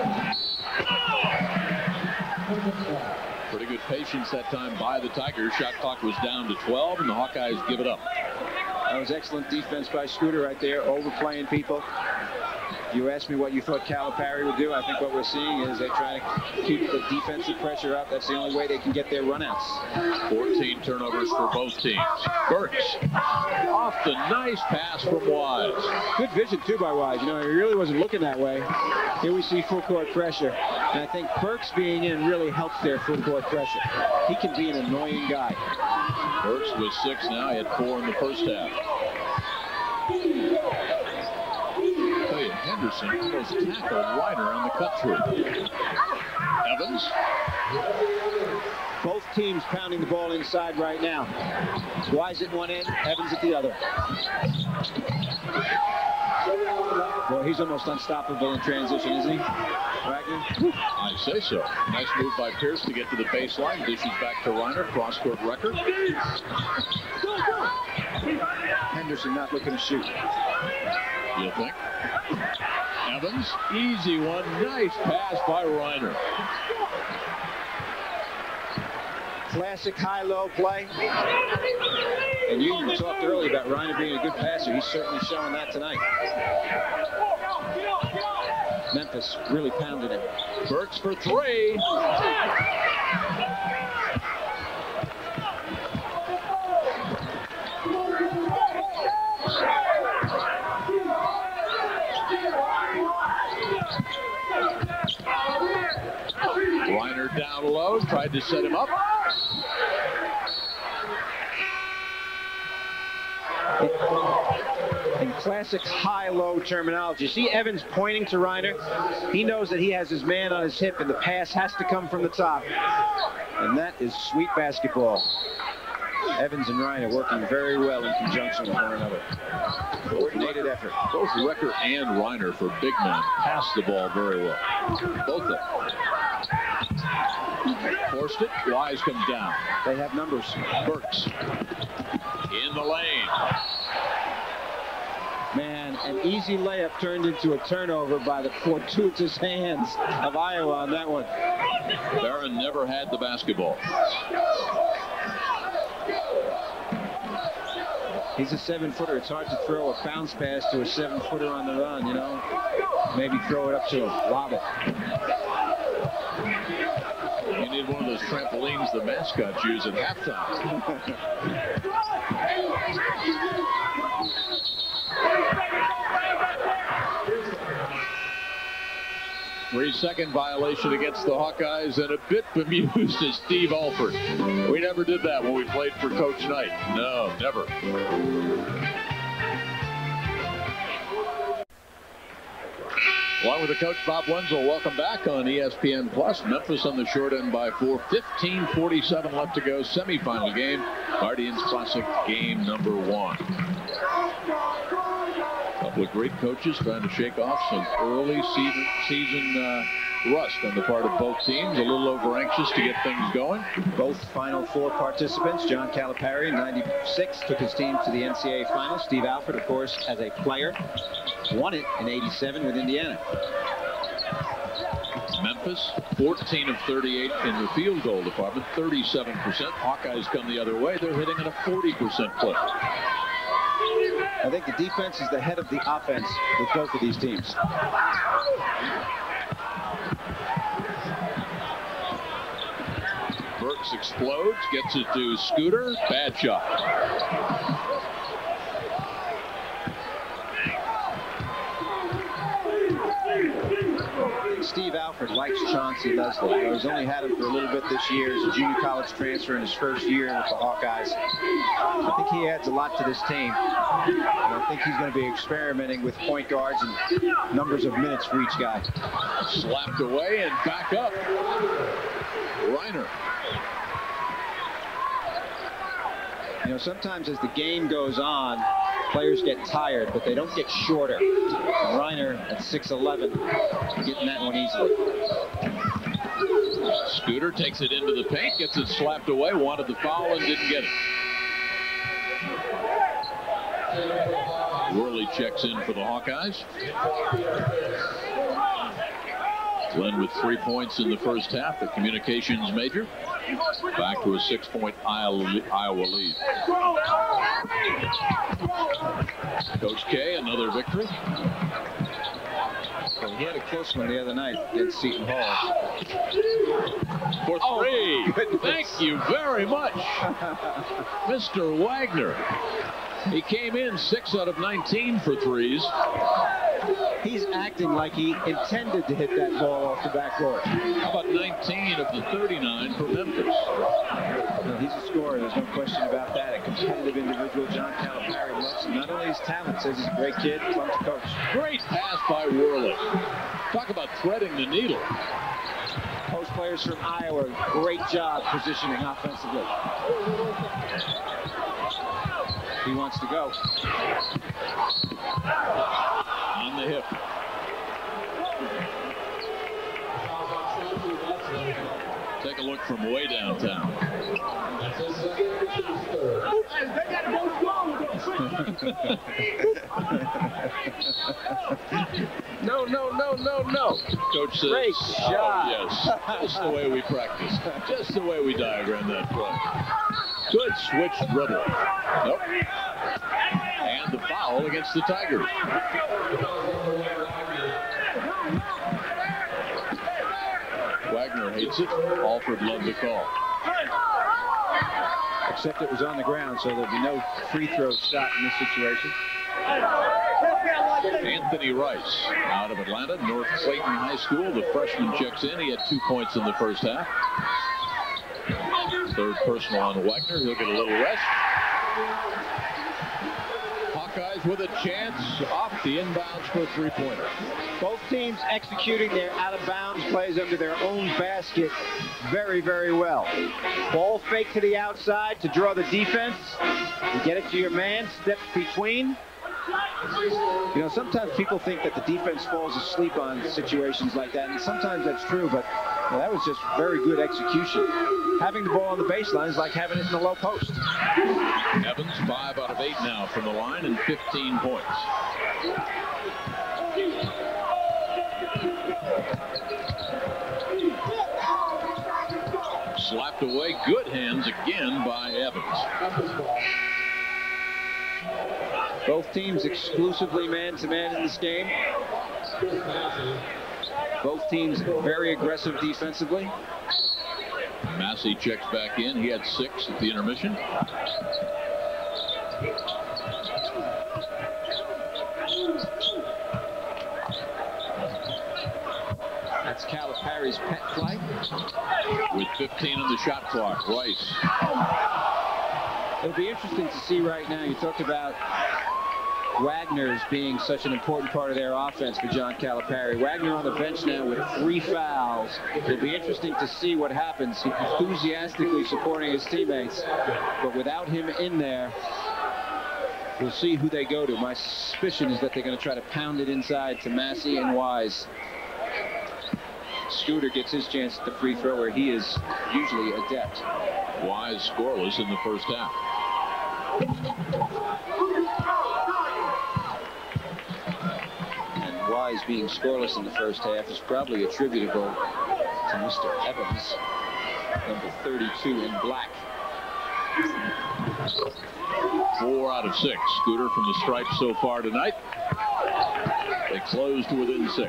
Pretty good patience that time by the Tigers. Shot clock was down to 12, and the Hawkeyes give it up. That was excellent defense by Scooter right there, overplaying people. You asked me what you thought Calipari would do. I think what we're seeing is they're trying to keep the defensive pressure up. That's the only way they can get their runouts. 14 turnovers for both teams. Burks off the nice pass from Wise. Good vision, too, by Wise. You know, he really wasn't looking that way. Here we see full court pressure. And I think Burks being in really helps their full court pressure. He can be an annoying guy. Burks with 6 now. He had 4 in the first half. Henderson almost tackled Reiner on the cut through. Evans. Both teams pounding the ball inside right now. Wise at one end, Evans at the other. Boy, he's almost unstoppable in transition, isn't he, Wagner? I'd say so. Nice move by Pierce to get to the baseline. Dishes back to Reiner. Cross-court Recker. Henderson not looking to shoot. You think? Evans, easy one. Nice pass by Reiner. Classic high-low play. And you talked earlier about Reiner being a good passer. He's certainly showing that tonight. Memphis really pounded him. Burks for 3. Reiner down low, tried to set him up. In classic high-low terminology, see Evans pointing to Reiner. He knows that he has his man on his hip and the pass has to come from the top. And that is sweet basketball. Evans and Reiner working very well in conjunction with one another. Coordinated effort. Both Recker and Reiner, for big men, pass the ball very well. Both of them. Forced it. Wise comes down. They have numbers. Burks in the lane. Man, an easy layup turned into a turnover by the fortuitous hands of Iowa on that one. Barron never had the basketball. He's a 7-footer. It's hard to throw a bounce pass to a 7-footer on the run, you know. Maybe throw it up to him, lob it. You need one of those trampolines the mascots use at halftime. 3-second violation against the Hawkeyes, and a bit bemused is Steve Alford. We never did that when we played for Coach Knight. No, never. Along with the coach, Bob Wenzel, welcome back on ESPN Plus. Memphis on the short end by 4. 15:47 left to go. Semifinal game. Guardians Classic game number 1. Couple of great coaches trying to shake off some early season rust on the part of both teams. A little over anxious to get things going. Both Final Four participants. John Calipari in '96 took his team to the NCAA Finals. Steve Alford, of course, as a player, won it in '87 with Indiana. Memphis, 14 of 38 in the field goal department, 37%. Hawkeyes come the other way. They're hitting at a 40% clip. I think the defense is the head of the offense with both of these teams. Burks explodes, gets it to Scooter. Bad shot. Steve Alford likes Chauncey Leslie. He's only had him for a little bit this year as a junior college transfer in his first year with the Hawkeyes. I think he adds a lot to this team. And I think he's going to be experimenting with point guards and numbers of minutes for each guy. Slapped away and back up. Reiner. You know, sometimes as the game goes on, players get tired, but they don't get shorter. And Reiner at 6'11", getting that one easily. Scooter takes it into the paint, gets it slapped away, wanted the foul and didn't get it. Worley checks in for the Hawkeyes. Glen with 3 points in the first half, the communications major. Back to a 6-point Iowa lead. Coach K, another victory. Well, he had a close one the other night against Seton Hall. For three. Thank you very much, Mr. Wagner. He came in 6 out of 19 for threes. He's acting like he intended to hit that ball off the backboard. How about 19 of the 39 for Memphis? Well, he's a scorer. There's no question about that. A competitive individual. John Calipari loves him. Not only his talent, says he's a great kid, fun to coach. Great pass by Worley. Talk about threading the needle. Post players from Iowa, great job positioning offensively. He wants to go. On the hip. Take a look from way downtown. No. Coach says, great shot. Oh, yes, just the way we practice. Just the way we diagram that play. Good switch dribble. Nope. And the foul against the Tigers. Wagner hates it. Alford loved the call. Except it was on the ground, so there'll be no free throw shot in this situation. Anthony Rice out of Atlanta, North Clayton High School. The freshman checks in. He had 2 points in the first half. Third personal on Wagner. He'll get a little rest. Hawkeyes with a chance off the inbounds for a three-pointer. Both teams executing their out-of-bounds plays under their own basket very, very well. Ball fake to the outside to draw the defense. You get it to your man, steps between. You know, sometimes people think that the defense falls asleep on situations like that, and sometimes that's true, but well, that was just very good execution. Having the ball on the baseline is like having it in the low post. Evans, 5 out of 8 now from the line and 15 points. Slapped away, good hands again by Evans. Both teams exclusively man-to-man in this game. Both teams very aggressive defensively. Massey checks back in. He had 6 at the intermission. That's Calipari's pet play. With 15 on the shot clock, Rice. It'll be interesting to see right now. You talked about Wagner's being such an important part of their offense for John Calipari. Wagner on the bench now with 3 fouls. It'll be interesting to see what happens. He's enthusiastically supporting his teammates, but without him in there, we'll see who they go to. My suspicion is that they're going to try to pound it inside to Massey and Wise. Scooter gets his chance at the free throw where he is usually adept. Wise scoreless in the first half. Ties being scoreless in the first half is probably attributable to Mr. Evans, number 32 in black. 4 out of 6. Scooter from the stripes so far tonight. They close to within 6.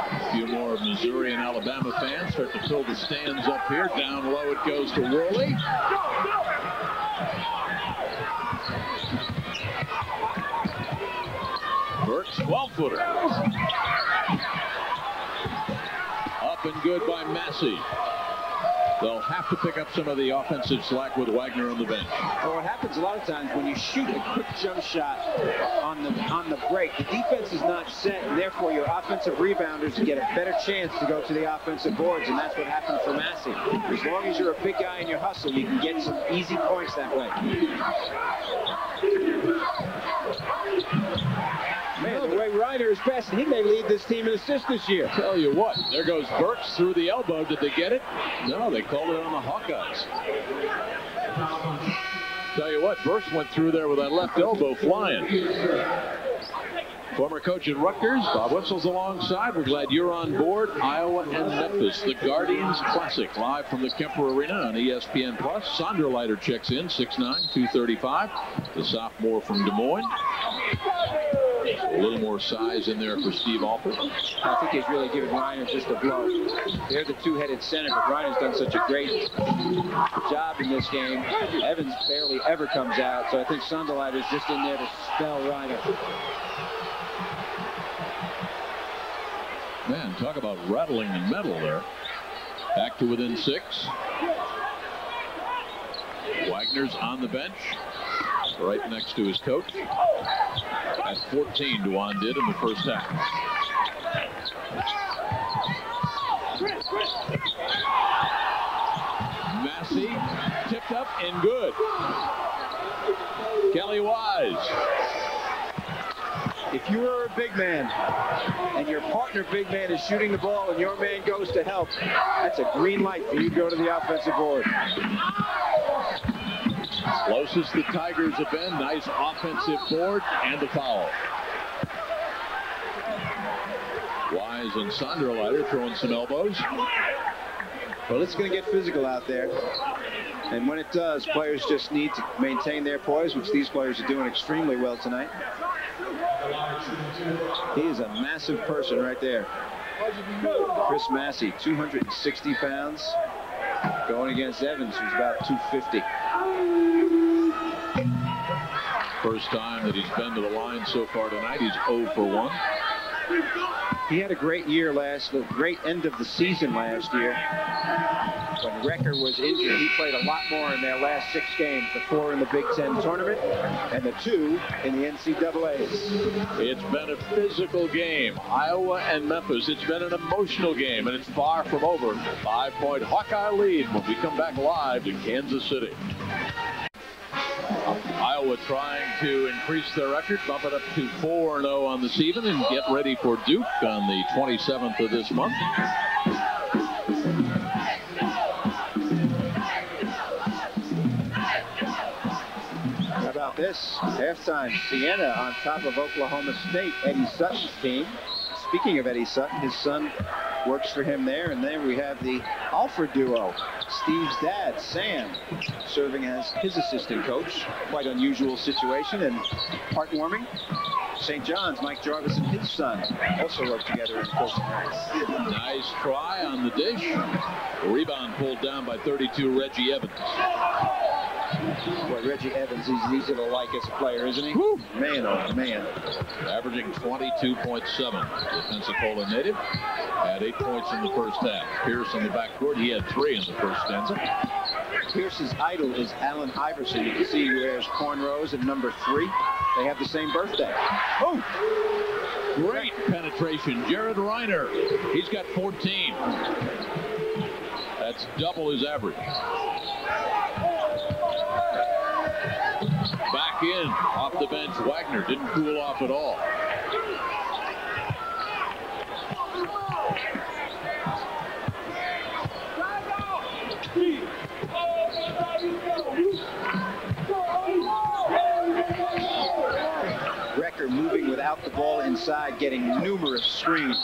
A few more Missouri and Alabama fans start to fill the stands up here. Down low it goes to Worley. Burke's 12-footer. Up and good by Massey. They'll have to pick up some of the offensive slack with Wagner on the bench. Well, what happens a lot of times when you shoot a quick jump shot on the break, the defense is not set, and therefore your offensive rebounders get a better chance to go to the offensive boards, and that's what happened for Massey. As long as you're a big guy in your hustle, you can get some easy points that way. Man, the way Reiner is passing, he may lead this team in assists this year. Tell you what, there goes Burks through the elbow. Did they get it? No, they called it on the Hawkeyes. Tell you what, Burks went through there with that left elbow flying. Former coach at Rutgers, Bob Wenzel's alongside. We're glad you're on board. Iowa and Memphis, the Guardians Classic, live from the Kemper Arena on ESPN+. Sonderleiter checks in, 6'9", 235. The sophomore from Des Moines. A little more size in there for Steve Alford. I think he's really given Reiner just a blow. They're the two-headed center, but Reiner's done such a great job in this game. Evans barely ever comes out, so I think Sonderleiter's just in there to spell Reiner. Man, talk about rattling the metal there. Back to within 6. Wagner's on the bench, right next to his coach. At 14, Dajuan did in the first half. Massey tipped up and good. Kelly Wise. If you are a big man and your partner big man is shooting the ball and your man goes to help, that's a green light for you to go to the offensive board. Closest the Tigers have been. Nice offensive board and the foul. Wise and Sonderleiter throwing some elbows. Well, it's going to get physical out there. And when it does, players just need to maintain their poise, which these players are doing extremely well tonight. He is a massive person right there. Chris Massey, 260 pounds, going against Evans, who's about 250. First time that he's been to the line so far tonight. He's 0 for 1. He had a great year the great end of the season last year. When Recker was injured, he played a lot more in their last 6 games, the 4 in the Big Ten tournament and the 2 in the NCAAs. It's been a physical game. Iowa and Memphis, it's been an emotional game, and it's far from over. 5-point Hawkeye lead when we come back live to Kansas City. Iowa trying to increase their record, bump it up to 4-0 on the season, and get ready for Duke on the 27th of this month. How about this? Halftime, Siena on top of Oklahoma State, Eddie Sutton's team. Speaking of Eddie Sutton, his son works for him there, and then we have the Alford duo. Steve's dad, Sam, serving as his assistant coach. Quite unusual situation and heartwarming. St. John's, Mike Jarvis and his son also work together in coaching. Nice try on the dish. Rebound pulled down by 32, Reggie Evans. Boy, Reggie Evans, he's easy to like as a player, isn't he? Woo. Man, oh man. Averaging 22.7. The Pensacola native had 8 points in the first half. Pierce in the backcourt, he had 3 in the first stanza. Pierce's idol is Allen Iverson. You can see he wears cornrows at number 3. They have the same birthday. Oh! Great penetration. Jared Reiner. He's got 14. That's double his average. Back in, off the bench, Wagner didn't cool off at all. without the ball inside, getting numerous screens.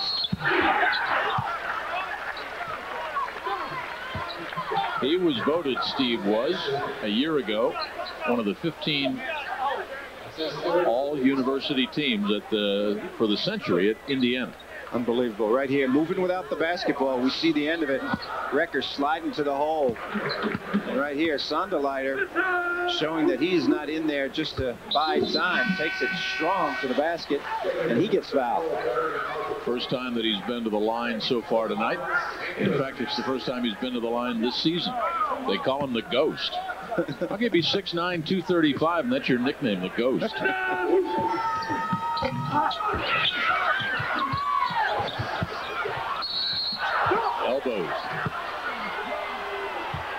He was voted, Steve was, a year ago, one of the 15 all-university teams for the century at Indiana. Unbelievable. Right here, moving without the basketball. We see the end of it. Recker sliding to the hole. And right here, Sonderleiter showing that he's not in there just to buy time. Takes it strong to the basket, and he gets fouled. First time that he's been to the line so far tonight. In fact, it's the first time he's been to the line this season. They call him the Ghost. I'll give you 6'9", 235, and that's your nickname, the Ghost. Elbows.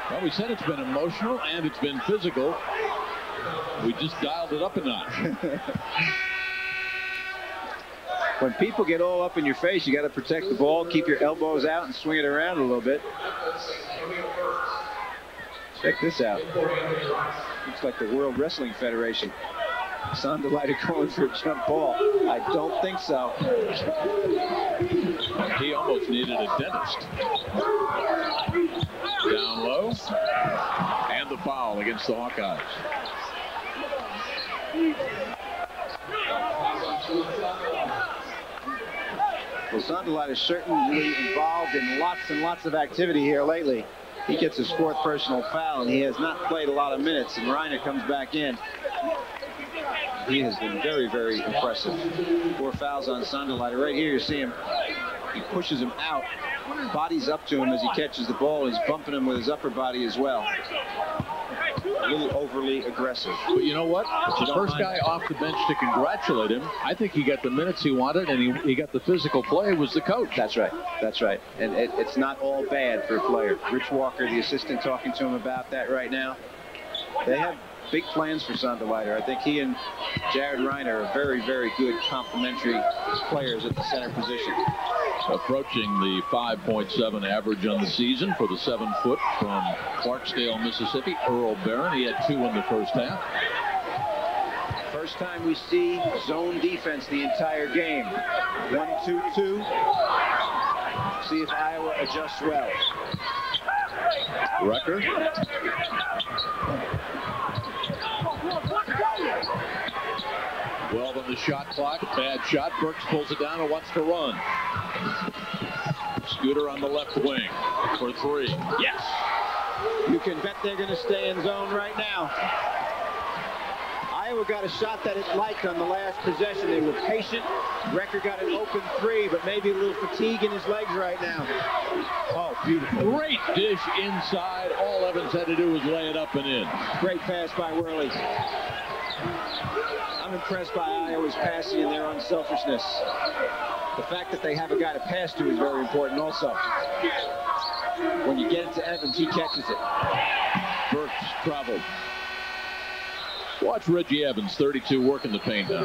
Well, we said it's been emotional and it's been physical. We just dialed it up a notch. When people get all up in your face, you got to protect the ball, keep your elbows out, and swing it around a little bit. Check this out. Looks like the World Wrestling Federation. Sonderleiter going for a jump ball. I don't think so. He almost needed a dentist. Down low. And the foul against the Hawkeyes. Well, Sonderleiter is certainly involved in lots and lots of activity here lately. He gets his 4th personal foul, and he has not played a lot of minutes, and Reiner comes back in. He has been very, very impressive. 4 fouls on Sonderleiter. Right here, you see him. He pushes him out, bodies up to him as he catches the ball. He's bumping him with his upper body as well. A little overly aggressive. But you know what? The first guy off the bench to congratulate him, I think he got the minutes he wanted, and he got the physical play, was the coach. That's right. That's right. And it's not all bad for a player. Rich Walker, the assistant, talking to him about that right now. They have big plans for Sonderleiter. I think he and Jared Reiner are very, very good complementary players at the center position. Approaching the 5.7 average on the season for the 7-foot from Clarksdale, Mississippi, Earl Barron. He had 2 in the first half. First time we see zone defense the entire game. 1-2-2. See if Iowa adjusts well. Recker. Well on the shot clock. Bad shot. Burks pulls it down and wants to run. Scooter on the left wing for 3. Yes! You can bet they're going to stay in zone right now. Iowa got a shot that it liked on the last possession. They were patient. Recker got an open 3, but maybe a little fatigue in his legs right now. Oh, beautiful. Great dish inside. All Evans had to do was lay it up and in. Great pass by Worley. I'm impressed by Iowa's passing and their unselfishness. The fact that they have a guy to pass to is very important also. When you get it to Evans, he catches it. Burks traveled. Watch Reggie Evans, 32, working the paint now.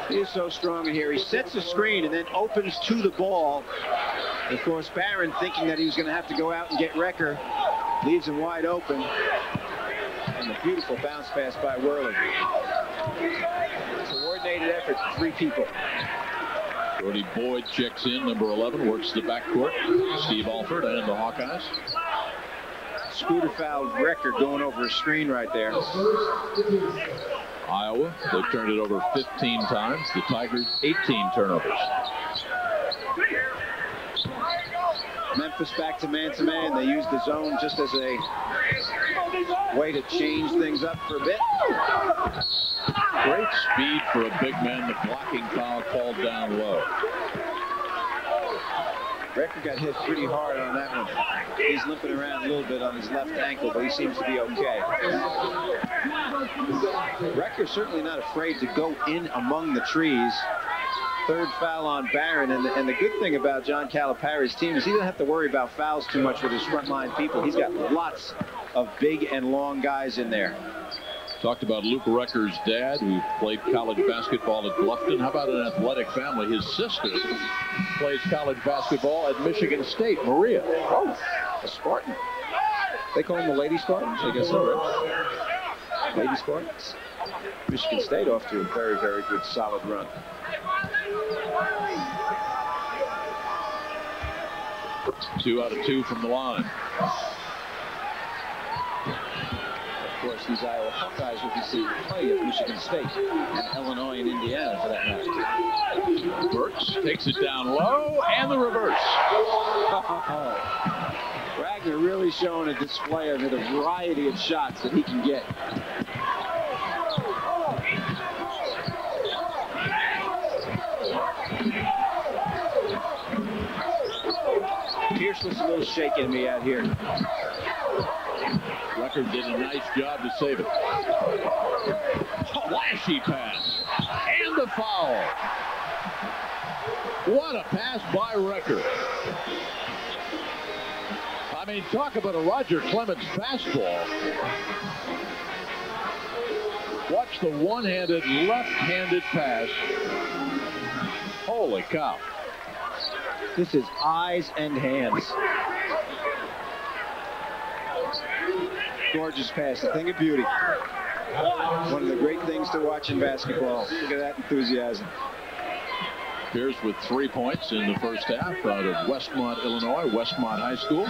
He is so strong in here. He sets a screen and then opens to the ball. And of course, Barron, thinking that he was going to have to go out and get Recker, leaves him wide open. And a beautiful bounce pass by Worley. Coordinated effort, 3 people. Jordy Boyd checks in, number 11, works the backcourt. Steve Alford and the Hawkeyes. Scooter fouled Recker going over a screen right there. Iowa, they've turned it over 15 times. The Tigers, 18 turnovers. Memphis back to man-to-man. They used the zone just as a way to change things up for a bit. Great speed for a big man. The blocking foul called down low. Recker got hit pretty hard on that one. He's limping around a little bit on his left ankle, but he seems to be okay. Recker's certainly not afraid to go in among the trees. 3rd foul on Barron, and the good thing about John Calipari's team is he doesn't have to worry about fouls too much with his frontline people. He's got lots of big and long guys in there. Talked about Luke Recker's dad, who played college basketball at Bluffton. How about an athletic family? His sister plays college basketball at Michigan State, Maria. Oh, a Spartan. They call them the Lady Spartans? I guess so, right? Lady Spartans. Michigan State off to a very, very good, solid run. Two out of two from the line. Of course, these Iowa Hawkeyes will be seeing plenty of Michigan State and Illinois and Indiana for that matter. Burks takes it down low and the reverse. Wagner really showing a display of the variety of shots that he can get. Pierce looks a little shaky to me out here. Recker did a nice job to save it. Flashy pass. And the foul. What a pass by Recker. I mean, talk about a Roger Clemens fastball. Watch the one-handed, left-handed pass. Holy cow. This is eyes and hands. Gorgeous pass, a thing of beauty. One of the great things to watch in basketball. Look at that enthusiasm. Pierce with 3 points in the first half out of Westmont, Illinois, Westmont High School.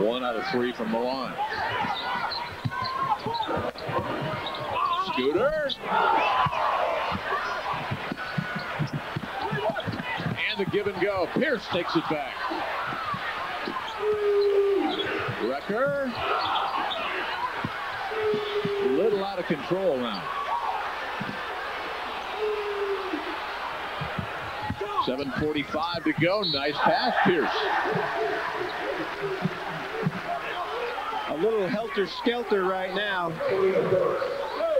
1 out of 3 from the line. Scooter. And the give and go. Pierce takes it back. Recker. A little out of control now. 7:45 to go. Nice pass, Pierce. A little helter-skelter right now.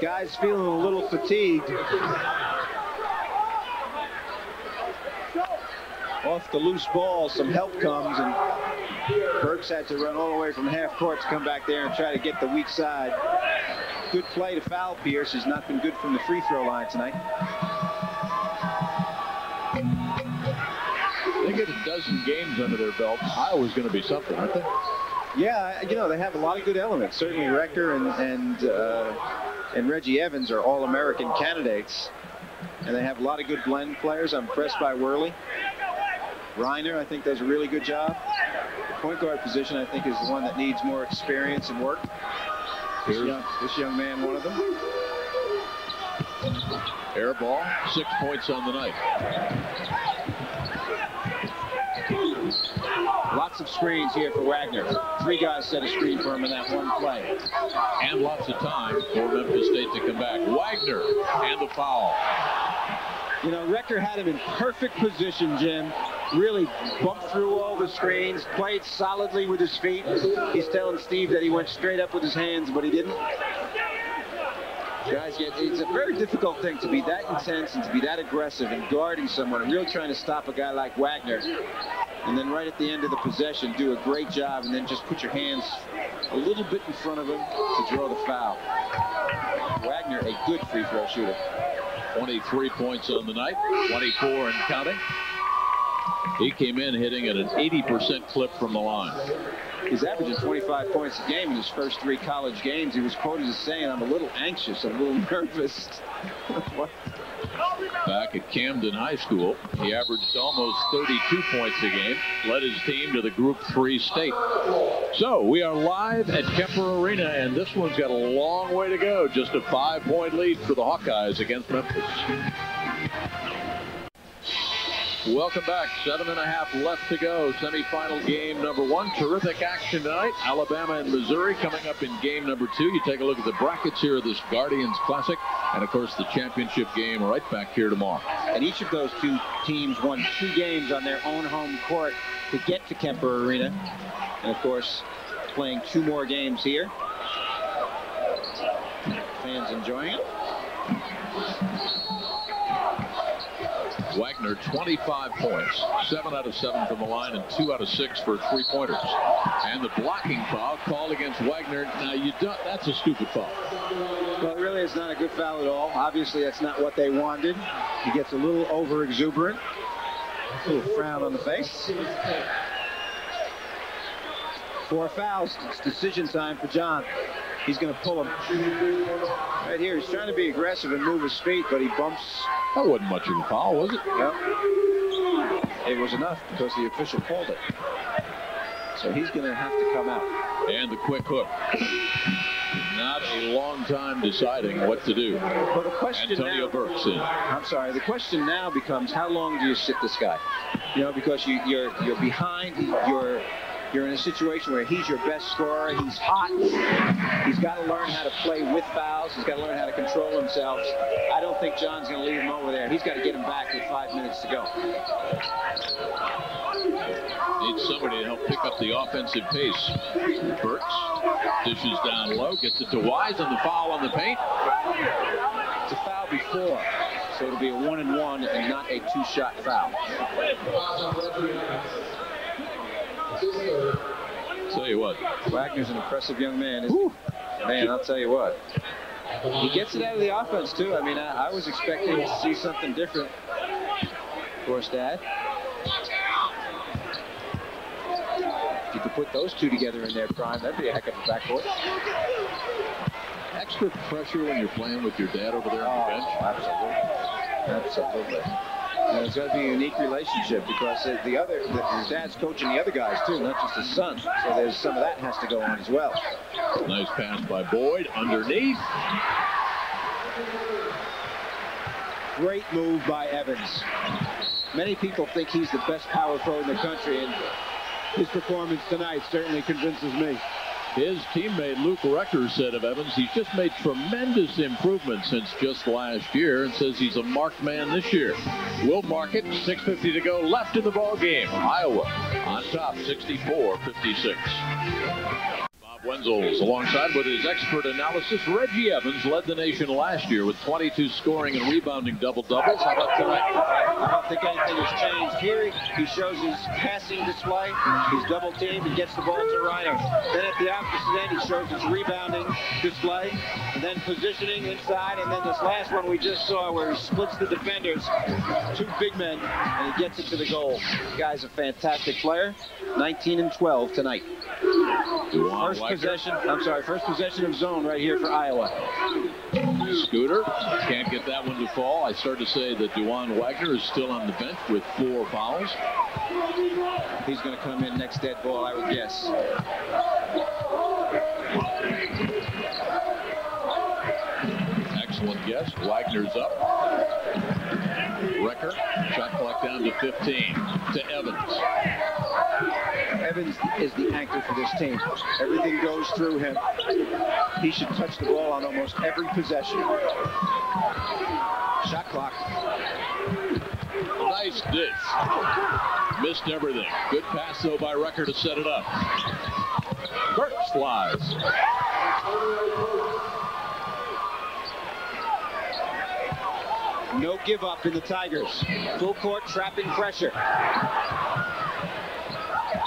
Guys feeling a little fatigued. Off the loose ball, some help comes, and Burks had to run all the way from half court to come back there and try to get the weak side. Good play to foul Pierce. Has not been good from the free throw line tonight. They get a dozen games under their belt. Iowa's going to be something, aren't they? Yeah, you know, they have a lot of good elements. Certainly Recker and Reggie Evans are All-American candidates. And they have a lot of good Glen players. I'm impressed by Worley. Reiner, I think, does a really good job. The point guard position, I think, is the one that needs more experience and work. This young man, one of them. Air ball, 6 points on the night. Lots of screens here for Wagner. 3 guys set a screen for him in that one play. And lots of time for Memphis State to come back. Wagner and the foul. You know, Recker had him in perfect position, Jim. Really bumped through all the screens, played solidly with his feet. He's telling Steve that he went straight up with his hands, but he didn't. Guys, it's a very difficult thing to be that intense and to be that aggressive and guarding someone and really trying to stop a guy like Wagner. And then right at the end of the possession, do a great job and then just put your hands a little bit in front of him to draw the foul. Wagner, a good free throw shooter. 23 points on the night, 24 and counting. He came in hitting at an 80% clip from the line. He's averaging 25 points a game in his first 3 college games. He was quoted as saying, "I'm a little anxious, I'm a little nervous." Back at Camden High School, he averaged almost 32 points a game, led his team to the Group 3 state. So we are live at Kemper Arena, and this one's got a long way to go. Just a 5-point lead for the Hawkeyes against Memphis. Welcome back. 7.5 left to go. Semifinal game number 1. Terrific action tonight. Alabama and Missouri coming up in game number 2. You take a look at the brackets here of this Guardians Classic. And, of course, the championship game right back here tomorrow. And each of those 2 teams won 2 games on their own home court to get to Kemper Arena. And, of course, playing 2 more games here. Fans enjoying it. Wagner, 25 points, 7 out of 7 from the line, and 2 out of 6 for 3-pointers. And the blocking foul called against Wagner. Now, that's a stupid foul. Well, it really is not a good foul at all. Obviously, that's not what they wanted. He gets a little over-exuberant. A little frown on the face. 4 fouls. It's decision time for John. He's going to pull him. Right here, he's trying to be aggressive and move his feet, but he bumps. That wasn't much of a foul, was it? Well, it was enough because the official called it. So he's going to have to come out. And the quick hook. Not a long time deciding what to do. Well, the question Antonio now, Burke's in. I'm sorry. The question now becomes, how long do you sit this guy? You know, because you're behind. You're in a situation where he's your best scorer. He's hot. He's got to learn how to play with fouls. He's got to learn how to control himself. I don't think John's going to leave him over there. He's got to get him back with 5 minutes to go. Needs somebody to help pick up the offensive pace. Burks dishes down low, gets it to Wise on the foul on the paint. It's a foul before, so it'll be a 1-and-1 and not a 2-shot foul. Tell you what, Wagner's an impressive young man, isn't he? Man, I'll tell you what. He gets it out of the offense, too. I mean, I was expecting to see something different. Of course, Dad. If you could put those two together in their prime, that'd be a heck of a backcourt. extra pressure when you're playing with your dad over there on the bench? Absolutely. And it's got to be a unique relationship because his dad's coaching the other guys too, not just his son. So there's some of that has to go on as well. Nice pass by Boyd underneath. Great move by Evans. Many people think he's the best power forward in the country, and his performance tonight certainly convinces me. His teammate Luke Recker said of Evans, he's just made tremendous improvements since just last year, and says he's a marked man this year. We'll mark it. 6:50 to go left in the ball game. Iowa on top, 64-56. Wenzel's alongside with his expert analysis. Reggie Evans led the nation last year with 22 scoring and rebounding double-doubles. How about tonight? I don't think anything has changed. Here he shows his passing display. He's double-teamed and gets the ball to Reiner. Then at the opposite end, he shows his rebounding display. And then positioning inside. And then this last one we just saw where he splits the defenders. Two big men, and he gets it to the goal. The guy's a fantastic player. 19 and 12 tonight. First possession of zone right here for Iowa. Scooter can't get that one to fall. I started to say that Dajuan Wagner is still on the bench with 4 fouls. He's going to come in next dead ball, I would guess. Excellent guess. Wagner's up. Recker, shot clock down to 15. To Evans. Evans is the anchor for this team. Everything goes through him. He should touch the ball on almost every possession. Shot clock. Nice dish. Missed everything. Good pass, though, by Recker to set it up. Burks flies. No give up in the Tigers. Full court trapping pressure.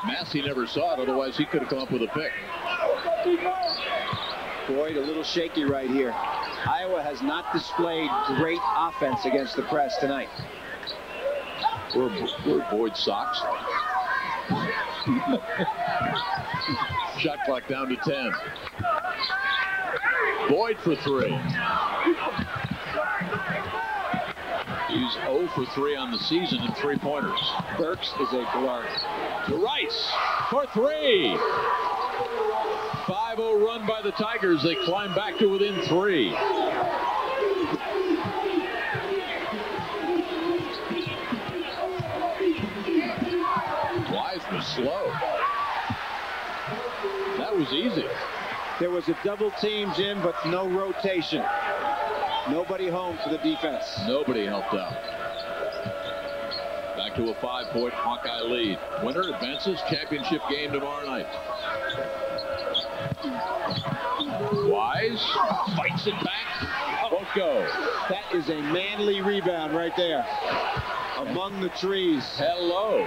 Massey never saw it, otherwise he could have come up with a pick. Boyd a little shaky right here. Iowa has not displayed great offense against the press tonight. Where Boyd's socks? Shot clock down to 10. Boyd for 3. He's 0 for 3 on the season in 3-pointers. Burks is a guard. To Rice for 3. 5-0 run by the Tigers. They climb back to within 3. Wise was slow. That was easy. There was a double team, Jim, but no rotation. Nobody home for the defense. Nobody helped out. Back to a 5-point Hawkeye lead. Winner advances. Championship game tomorrow night. Wise fights it back. Won't go. That is a manly rebound right there. Among the trees. Hello.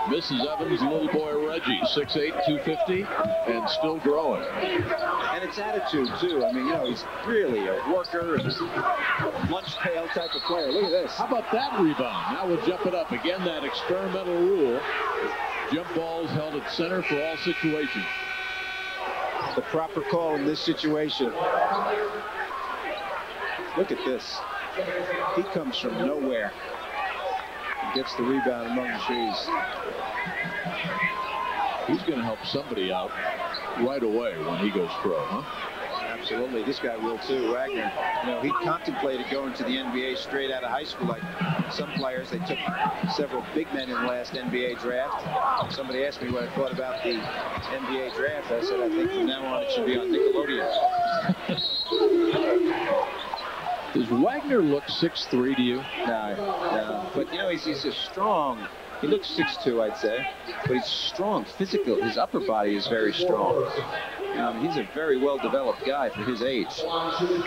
Mrs. Evans' little boy Reggie, 6'8", 250, and still growing. And it's attitude, too. I mean, you know, he's really a worker and lunch pail type of player. Look at this. How about that rebound? Now we'll jump it up. Again, that experimental rule. Jump balls held at center for all situations. the proper call in this situation. Look at this. He comes from nowhere. He gets the rebound among the trees. He's going to help somebody out right away when he goes pro, huh? Absolutely. This guy will too, Wagner. You know, he contemplated going to the NBA straight out of high school like some players. They took several big men in the last NBA draft. Somebody asked me what I thought about the NBA draft. I said, I think from now on it should be on Nickelodeon. Does Wagner look 6'3" to you? No. But, you know, he's a strong. He looks 6'2", I'd say. But he's strong, physical. His upper body is very strong. He's a very well-developed guy for his age.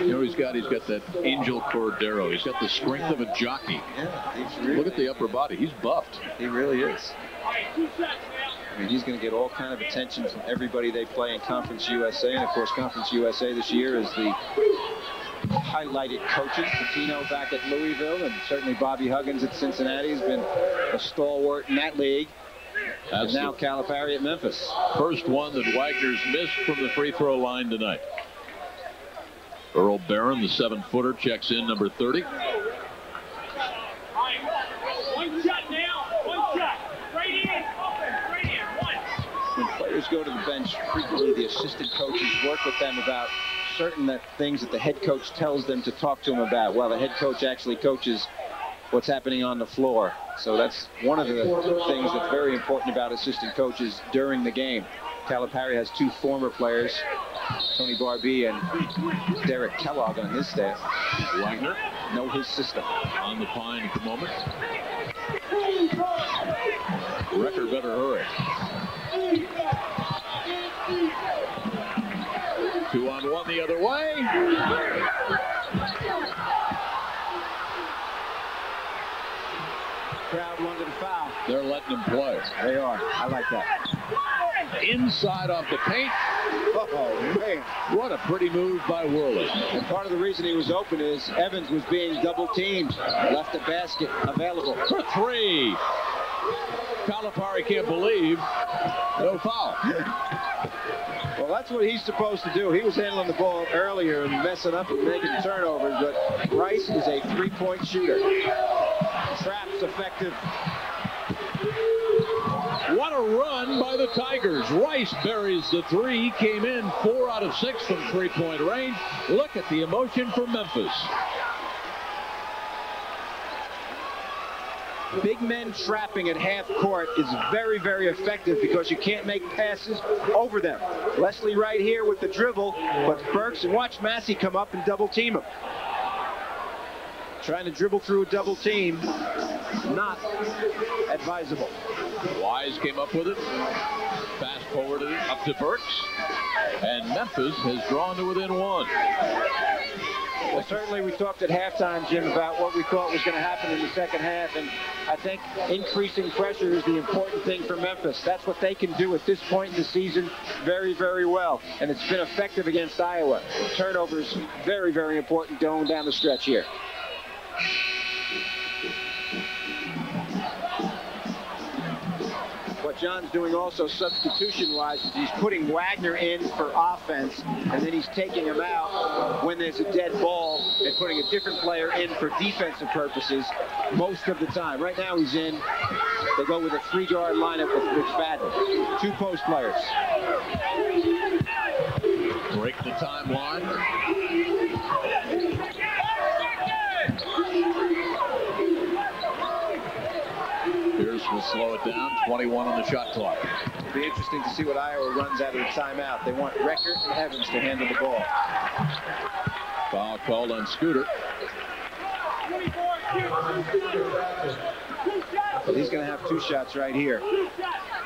You know, he's got that Angel Cordero. He's got the strength of a jockey. Yeah, really, look at the upper body. He's buffed. He really is. I mean, he's going to get all kind of attention from everybody they play in Conference USA. And, of course, Conference USA this year is the highlighted coaches. Patino back at Louisville, and certainly Bobby Huggins at Cincinnati has been a stalwart in that league. And now Calipari at Memphis. First one that Wagner's missed from the free throw line tonight. Earl Barron, the 7-footer, checks in, number 30. One shot now. One shot. Right in. One. When players go to the bench, frequently the assistant coaches work with them about certain things that the head coach tells them to talk to them about. Well, the head coach actually coaches what's happening on the floor. So that's one of the things that's very important about assistant coaches during the game. Calipari has 2 former players, Tony Barbee and Derek Kellogg on his staff. Wagner know his system. On the pine at the moment. Recker better hurry. 2-on-1 the other way. Crowd wanted to foul. They're letting him play. They are. I like that. Inside off the paint. Oh, man. What a pretty move by Worley. And part of the reason he was open is Evans was being double teamed. Left the basket available. For 3. Calipari can't believe. No foul. Well, that's what he's supposed to do. He was handling the ball earlier and messing up and making turnovers, but Rice is a 3-point shooter. Traps effective. What a run by the Tigers. Rice buries the 3. He came in 4 out of 6 from 3-point range. Look at the emotion for Memphis. Big men trapping at half court is very, very effective because you can't make passes over them. Leslie right here with the dribble, but Burks, and watch Massey come up and double team him. Trying to dribble through a double team, not advisable. Wise came up with it, fast forwarded it up to Burks, and Memphis has drawn to within 1. Well, certainly we talked at halftime, Jim, about what we thought was going to happen in the second half, and I think increasing pressure is the important thing for Memphis. That's what they can do at this point in the season very, very well, and it's been effective against Iowa. Turnovers, very, very important going down the stretch here. What John's doing also substitution-wise is he's putting Wagner in for offense, and then he's taking him out when there's a dead ball and putting a different player in for defensive purposes most of the time. Right now he's in. They go with a 3-guard lineup with McFadgon. 2 post players. Break the timeline. Pierce will slow it down. 21 on the shot clock. It'll be interesting to see what Iowa runs out of the timeout. They want Recker and Evans to handle the ball. Foul called on Scooter. But he's going to have 2 shots right here.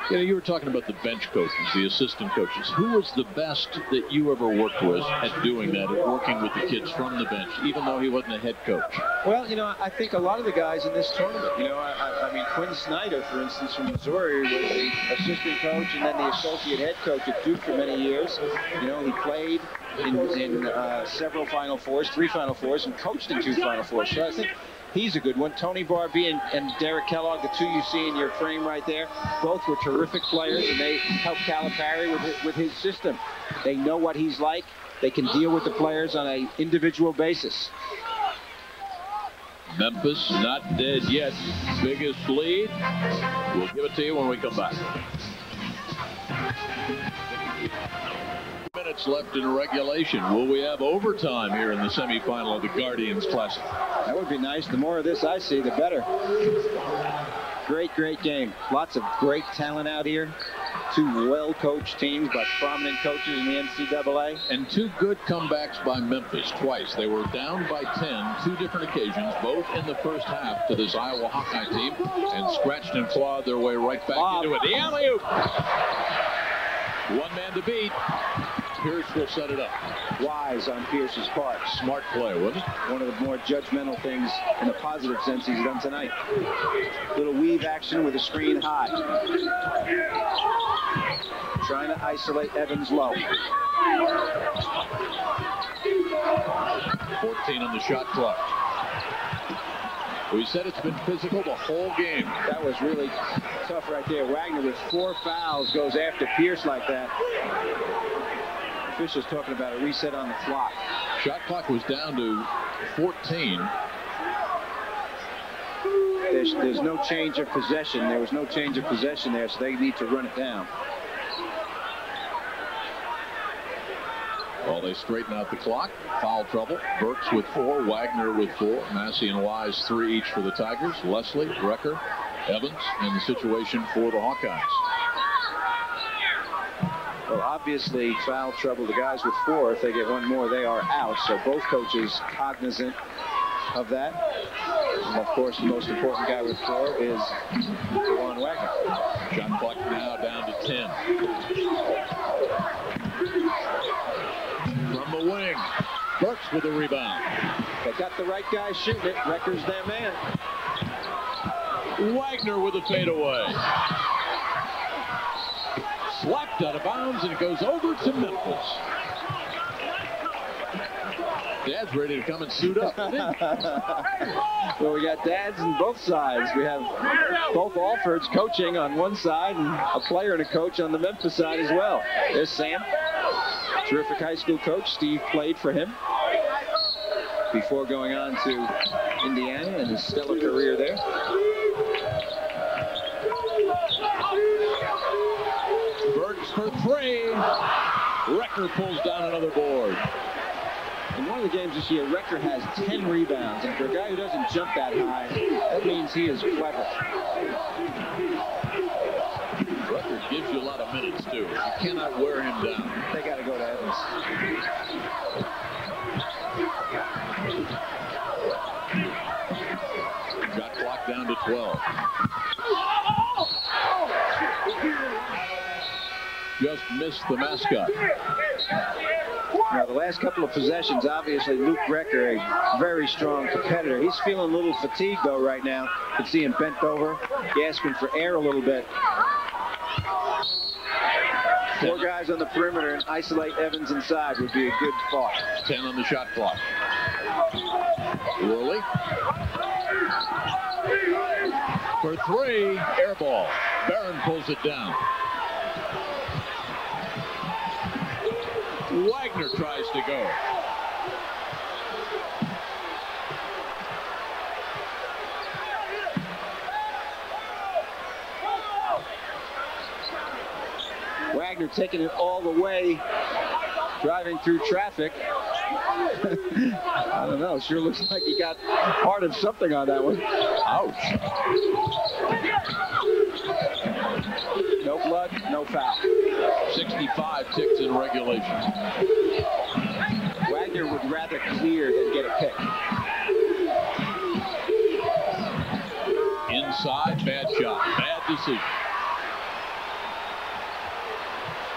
You know, you were talking about the bench coaches, the assistant coaches. Who was the best that you ever worked with at doing that, at working with the kids from the bench, even though he wasn't a head coach? Well, you know, I think a lot of the guys in this tournament, you know, I mean, Quinn Snyder, for instance, from Missouri, was the assistant coach and then the associate head coach at Duke for many years. You know, he played in several Final Fours, 3 Final Fours, and coached in 2 Final Fours. So I think He's a good one. Tony Barbie and Derek Kellogg, the two you see in your frame right there, both were terrific players, and they helped Calipari with his system. They know what he's like. They can deal with the players on an individual basis. Memphis not dead yet. Biggest lead. We'll give it to you when we come back. Minutes left in regulation. Will we have overtime here in the semifinal of the Guardians Classic? That would be nice. The more of this I see, the better. Great, great game. Lots of great talent out here. Two well-coached teams by prominent coaches in the NCAA. And two good comebacks by Memphis twice. They were down by 10, two different occasions, both in the first half to this Iowa Hawkeye team, and scratched and clawed their way right back into it. The alley-oop! One man to beat. Pierce will set it up. Wise on Pierce's part. Smart play, wasn't it? One of the more judgmental things in a positive sense he's done tonight. Little weave action with a screen high. Trying to isolate Evans low. 14 on the shot clock. We said it's been physical the whole game. That was really tough right there. Wagner with 4 fouls goes after Pierce like that. Officials talking about a reset on the clock. Shot clock was down to 14. There's no change of possession. There was no change of possession there, so they need to run it down. Well, they straighten out the clock. Foul trouble. Burks with 4, Wagner with 4, Massey and Wise 3 each for the Tigers. Leslie, Recker, Evans in the situation for the Hawkeyes. Well, obviously, foul trouble. The guys with 4, if they get one more, they are out. So both coaches cognizant of that. And of course, the most important guy with 4 is Dajuan Wagner. Shot clock now down to 10. From the wing, Burks with a rebound. They got the right guy shooting it. Recker's their man. Wagner with a fadeaway. Slapped out of bounds, and it goes over to Memphis. Dad's ready to come and suit up. Well, we got dads on both sides. We have both Alfords coaching on one side and a player and a coach on the Memphis side as well. There's Sam, terrific high school coach. Steve played for him before going on to Indiana and his stellar career there. Burks for 3. Recker pulls down another board. In one of the games this year, Recker has 10 rebounds, and for a guy who doesn't jump that high, that means he is clever. Recker gives you a lot of minutes, too. You cannot wear him down. They got to go to Evans. Shot clock down to 12. Just missed the mascot. Now, the last couple of possessions, obviously, Luke Recker, a very strong competitor. He's feeling a little fatigued, though, right now. You can see him bent over, gasping for air a little bit. 4 guys on the perimeter and isolate Evans inside would be a good thought. 10 on the shot clock. Worley. For 3, air ball. Barron pulls it down. Wagner tries to go. Wagner taking it all the way, driving through traffic. I don't know. Sure looks like he got part of something on that one. Ouch. No blood, no foul. 65 ticks in regulation. Wagner would rather clear than get a pick. Inside, bad shot, bad decision.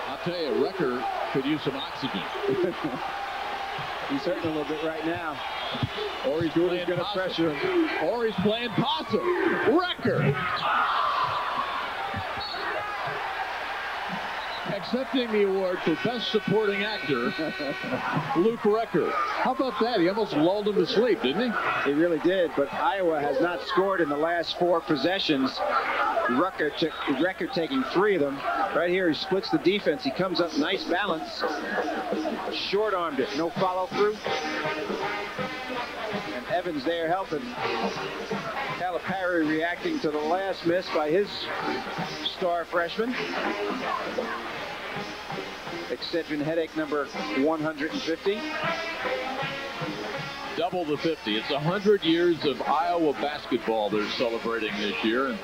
I'll tell you, Recker could use some oxygen. He's hurting a little bit right now. Or he's going to pressure him. Or he's playing possum. Recker. Except accepting the award for Best Supporting Actor, Luke Recker. How about that? He almost lulled him to sleep, didn't he? He really did, but Iowa has not scored in the last 4 possessions. Recker taking 3 of them. Right here, he splits the defense. He comes up, nice balance. Short-armed it, no follow-through. And Evans there helping. Calipari reacting to the last miss by his star freshman. Excedrin headache number 150. Double the 50. It's 100 years of Iowa basketball they're celebrating this year. And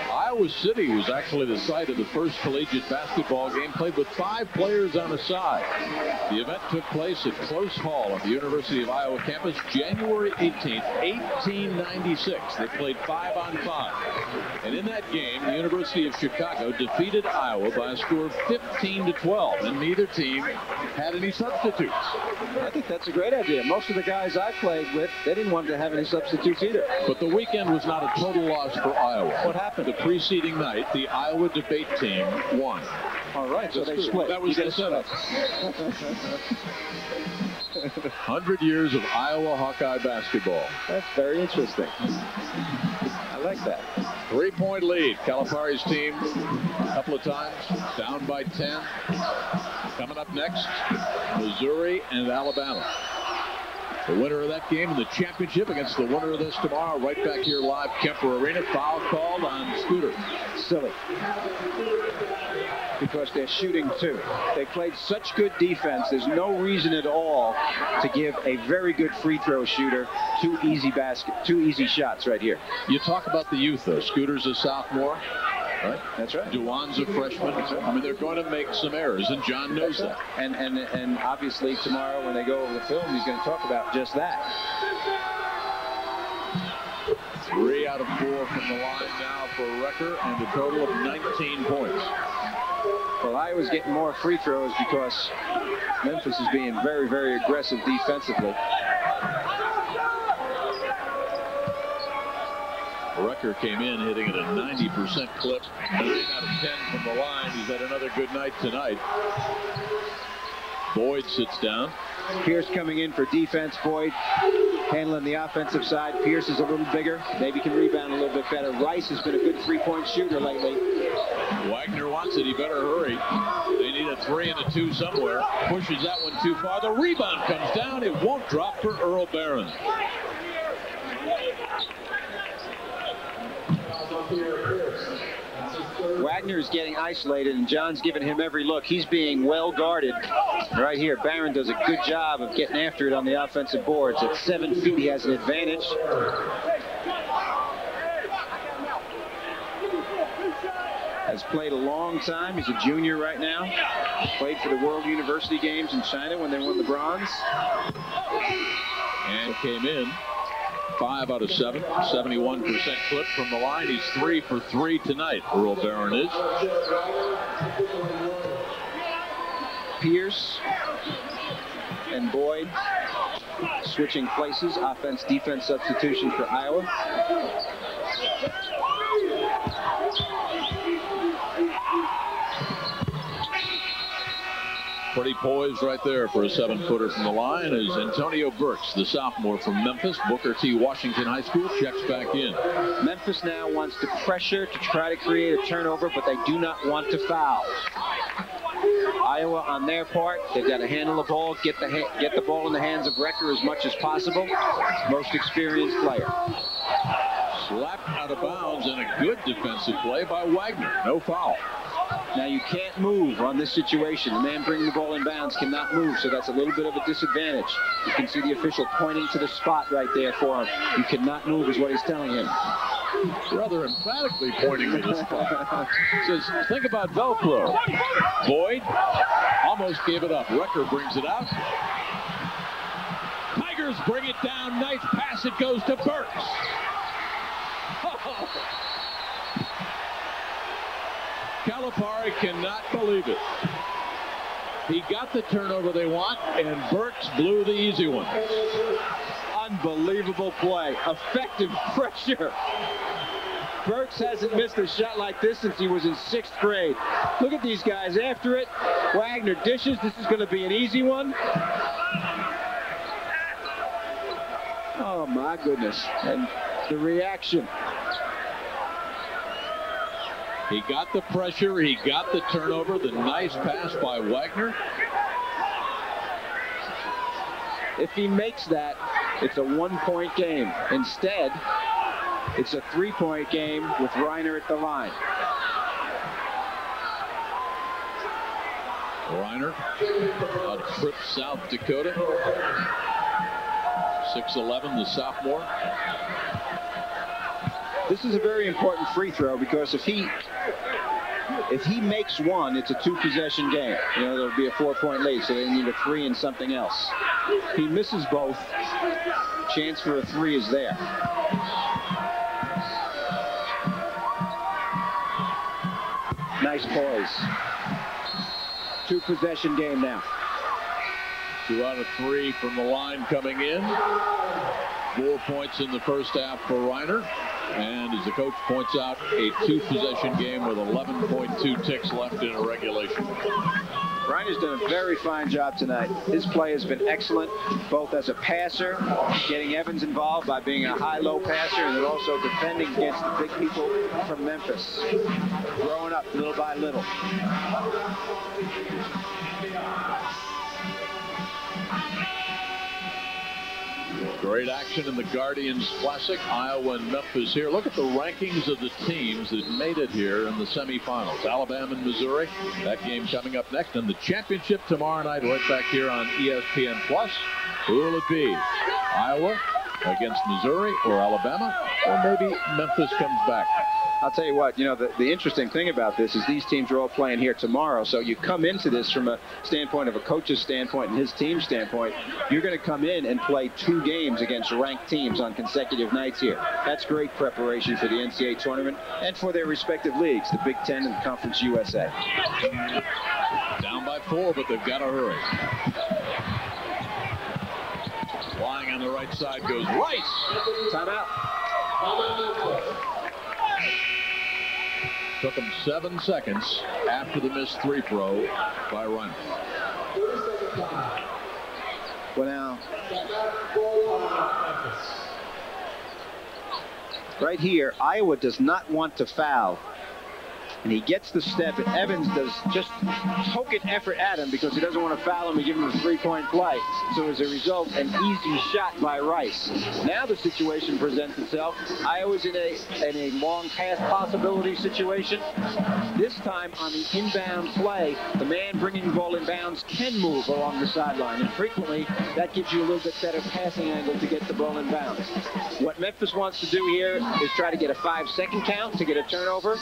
Iowa City was actually the site of the first collegiate basketball game played with 5 players on a side. The event took place at Close Hall at the University of Iowa campus January 18th, 1896. They played 5-on-5. And in that game, the University of Chicago defeated Iowa by a score of 15-12. And neither team had any substitutes. I think that's a great idea. Most of the guys I played with, they didn't want to have any substitutes either. But the weekend was not a total loss for Iowa. What happened? The preceding night, the Iowa debate team won. All right, so they split. That was the setup. 100 years of Iowa Hawkeye basketball. That's very interesting. I like that. 3-point lead. Calipari's team a couple of times down by 10. Coming up next, Missouri and Alabama. The winner of that game in the championship against the winner of this tomorrow, right back here live, Kemper Arena. Foul called on Scooter. Silly. Because they're shooting 2. They played such good defense. There's no reason at all to give a very good free throw shooter 2 easy shots right here. You talk about the youth, though. Scooter's a sophomore. Right? That's right. Dajuan's a freshman. I mean, they're going to make some errors, and John knows that. And obviously tomorrow when they go over the film, he's going to talk about just that. 3 out of 4 from the line now for Recker, and a total of 19 points. Well, Iowa's getting more free throws because Memphis is being very, very aggressive defensively. Recker came in hitting at a 90% clip. 9 out of 10 from the line. He's had another good night tonight. Boyd sits down. Pierce coming in for defense. Boyd handling the offensive side. Pierce is a little bigger. Maybe can rebound a little bit better. Rice has been a good 3-point shooter lately. Wagner wants it. He better hurry. They need a 3 and a 2 somewhere. Pushes that one too far. The rebound comes down. It won't drop for Earl Barron. Wagner is getting isolated, and John's giving him every look. He's being well guarded right here. Barron does a good job of getting after it on the offensive boards. At 7 feet, he has an advantage. Has played a long time. He's a junior right now. Played for the World University Games in China when they won the bronze. And came in 5 out of 7, 71% clip from the line. He's 3 for 3 tonight, Earl Barron is. Pierce and Boyd switching places. Offense, defense substitution for Iowa. Pretty poised right there for a 7-footer from the line is Antonio Burks, the sophomore from Memphis. Booker T. Washington High School checks back in. Memphis now wants to pressure to try to create a turnover, but they do not want to foul. Iowa on their part, they've got to handle the ball, get the ball in the hands of Recker as much as possible. Most experienced player. Slapped out of bounds, and a good defensive play by Wagner. No foul. Now you can't move on this situation. The man bringing the ball in bounds cannot move, so that's a little bit of a disadvantage. You can see the official pointing to the spot right there for him. You cannot move is what he's telling him. Rather emphatically pointing to the spot. Says, think about Velcro. Boyd almost gave it up. Recker brings it out. Tigers bring it down. Nice pass. It goes to Burks. Calipari cannot believe it. He got the turnover they want, and Burks blew the easy one. Unbelievable play. Effective pressure. Burks hasn't missed a shot like this since he was in 6th grade. Look at these guys after it. Wagner dishes. This is going to be an easy one. Oh, my goodness. And the reaction. He got the pressure. He got the turnover. The nice pass by Wagner. If he makes that, it's a 1-point game. Instead, it's a 3-point game with Reiner at the line. Reiner out of Tripp, South Dakota. 6'11", the sophomore. This is a very important free throw because if he makes one, it's a 2-possession game. You know, there'll be a 4-point lead, so they need a 3 and something else. If he misses both, chance for a 3 is there. Nice poise. 2-possession game now. 2 out of 3 from the line coming in. 4 points in the first half for Reiner. And as the coach points out, a 2-possession game with 11.2 ticks left in a regulation. Reiner's done a very fine job tonight. His play has been excellent, both as a passer, getting Evans involved by being a high-low passer, and then also defending against the big people from Memphis. Growing up little by little. Great action in the Guardians Classic. Iowa and Memphis here. Look at the rankings of the teams that made it here in the semifinals. Alabama and Missouri. That game coming up next. And the championship tomorrow night right back here on ESPN+. Who will it be? Iowa against Missouri or Alabama? Or maybe Memphis comes back? I'll tell you what, you know, the interesting thing about this is these teams are all playing here tomorrow. So you come into this from a standpoint of a coach's standpoint and his team's standpoint. You're going to come in and play 2 games against ranked teams on consecutive nights here. That's great preparation for the NCAA tournament and for their respective leagues, the Big Ten and the Conference USA. Down by 4, but they've got to hurry. Flying on the right side goes Rice. Timeout. Took him 7 seconds after the missed 3 throw by Reiner. Well, now, right here, Iowa does not want to foul. And he gets the step, and Evans does just token effort at him because he doesn't want to foul him and give him a 3-point play. So as a result, an easy shot by Rice. Now the situation presents itself. Iowa's in a long pass possibility situation. This time on the inbound play, the man bringing the ball in bounds can move along the sideline. And frequently, that gives you a little bit better passing angle to get the ball in bounds. What Memphis wants to do here is try to get a 5-second count to get a turnover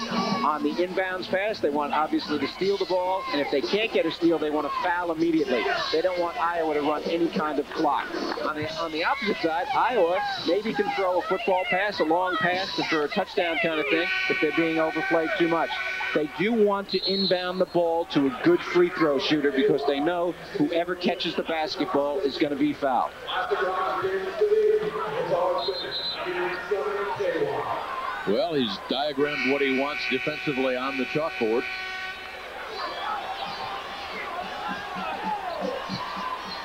on the inbounds pass. They want obviously to steal the ball, and if they can't get a steal, they want to foul immediately. They don't want Iowa to run any kind of clock. On the opposite side, Iowa maybe can throw a football pass, a long pass for a touchdown kind of thing if they're being overplayed too much. They do want to inbound the ball to a good free throw shooter because they know whoever catches the basketball is going to be fouled. Well, he's diagrammed what he wants defensively on the chalkboard.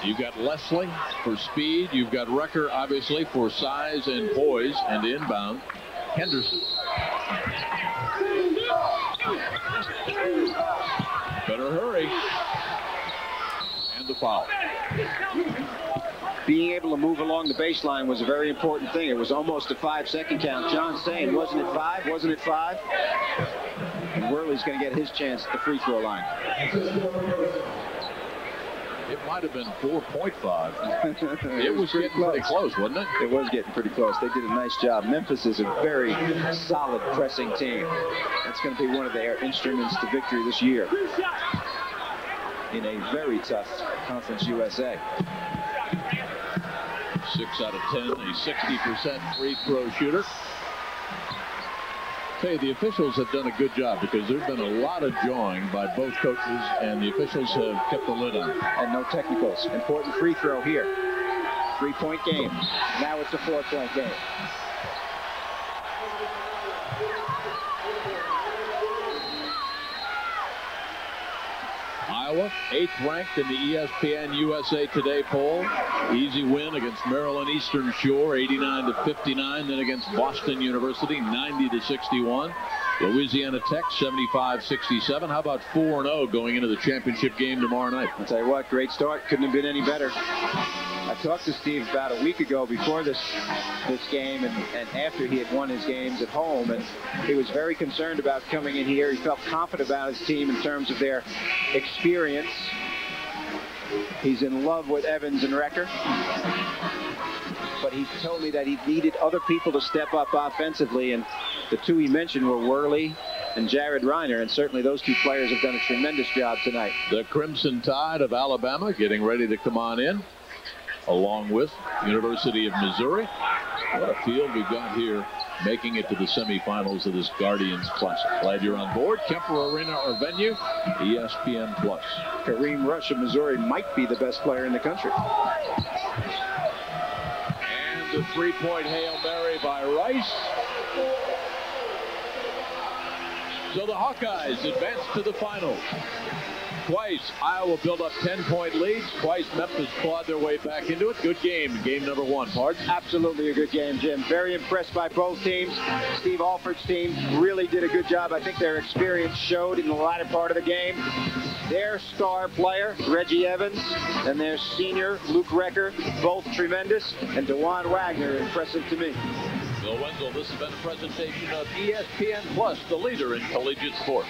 You've got Leslie for speed. You've got Recker, obviously, for size and poise and inbound. Henderson. Better hurry. And the foul. Being able to move along the baseline was a very important thing. It was almost a 5-second count. John saying, wasn't it 5? Wasn't it 5? And Worley's going to get his chance at the free throw line. It might have been 4.5. It was getting pretty close, wasn't it? It was getting pretty close. They did a nice job. Memphis is a very solid pressing team. That's going to be one of their instruments to victory this year in a very tough Conference USA. 6 out of 10, a 60% free throw shooter. Hey, the officials have done a good job because there's been a lot of jawing by both coaches, and the officials have kept the lid on. And no technicals. Important free throw here. 3-point game. Now it's a 4-point game. Iowa, 8th ranked in the ESPN USA Today poll. Easy win against Maryland Eastern Shore, 89-59. Then against Boston University, 90-61. Louisiana Tech, 75-67. How about 4-0 going into the championship game tomorrow night? I'll tell you what, great start. Couldn't have been any better. I talked to Steve about a week ago before this game and after he had won his games at home, and he was very concerned about coming in here. He felt confident about his team in terms of their experience. He's in love with Evans and Recker, but he told me that he needed other people to step up offensively, and the two he mentioned were Worley and Jared Reiner, and certainly those two players have done a tremendous job tonight. The Crimson Tide of Alabama getting ready to come on in, along with University of Missouri. What a field we've got here, making it to the semifinals of this Guardians Classic. Glad you're on board. Kemper Arena, our venue, ESPN+. Kareem Rush of Missouri might be the best player in the country. And the three-point Hail Mary by Rice. So the Hawkeyes advance to the finals. Twice Iowa built up 10-point leads. Twice Memphis clawed their way back into it. Good game, game number one. Pardon? Absolutely a good game, Jim. Very impressed by both teams. Steve Alford's team really did a good job. I think their experience showed in the latter part of the game. Their star player, Reggie Evans, and their senior, Luke Recker, both tremendous. And Dajuan Wagner, impressive to me. Bill Wenzel, this has been a presentation of ESPN+, the leader in collegiate sports.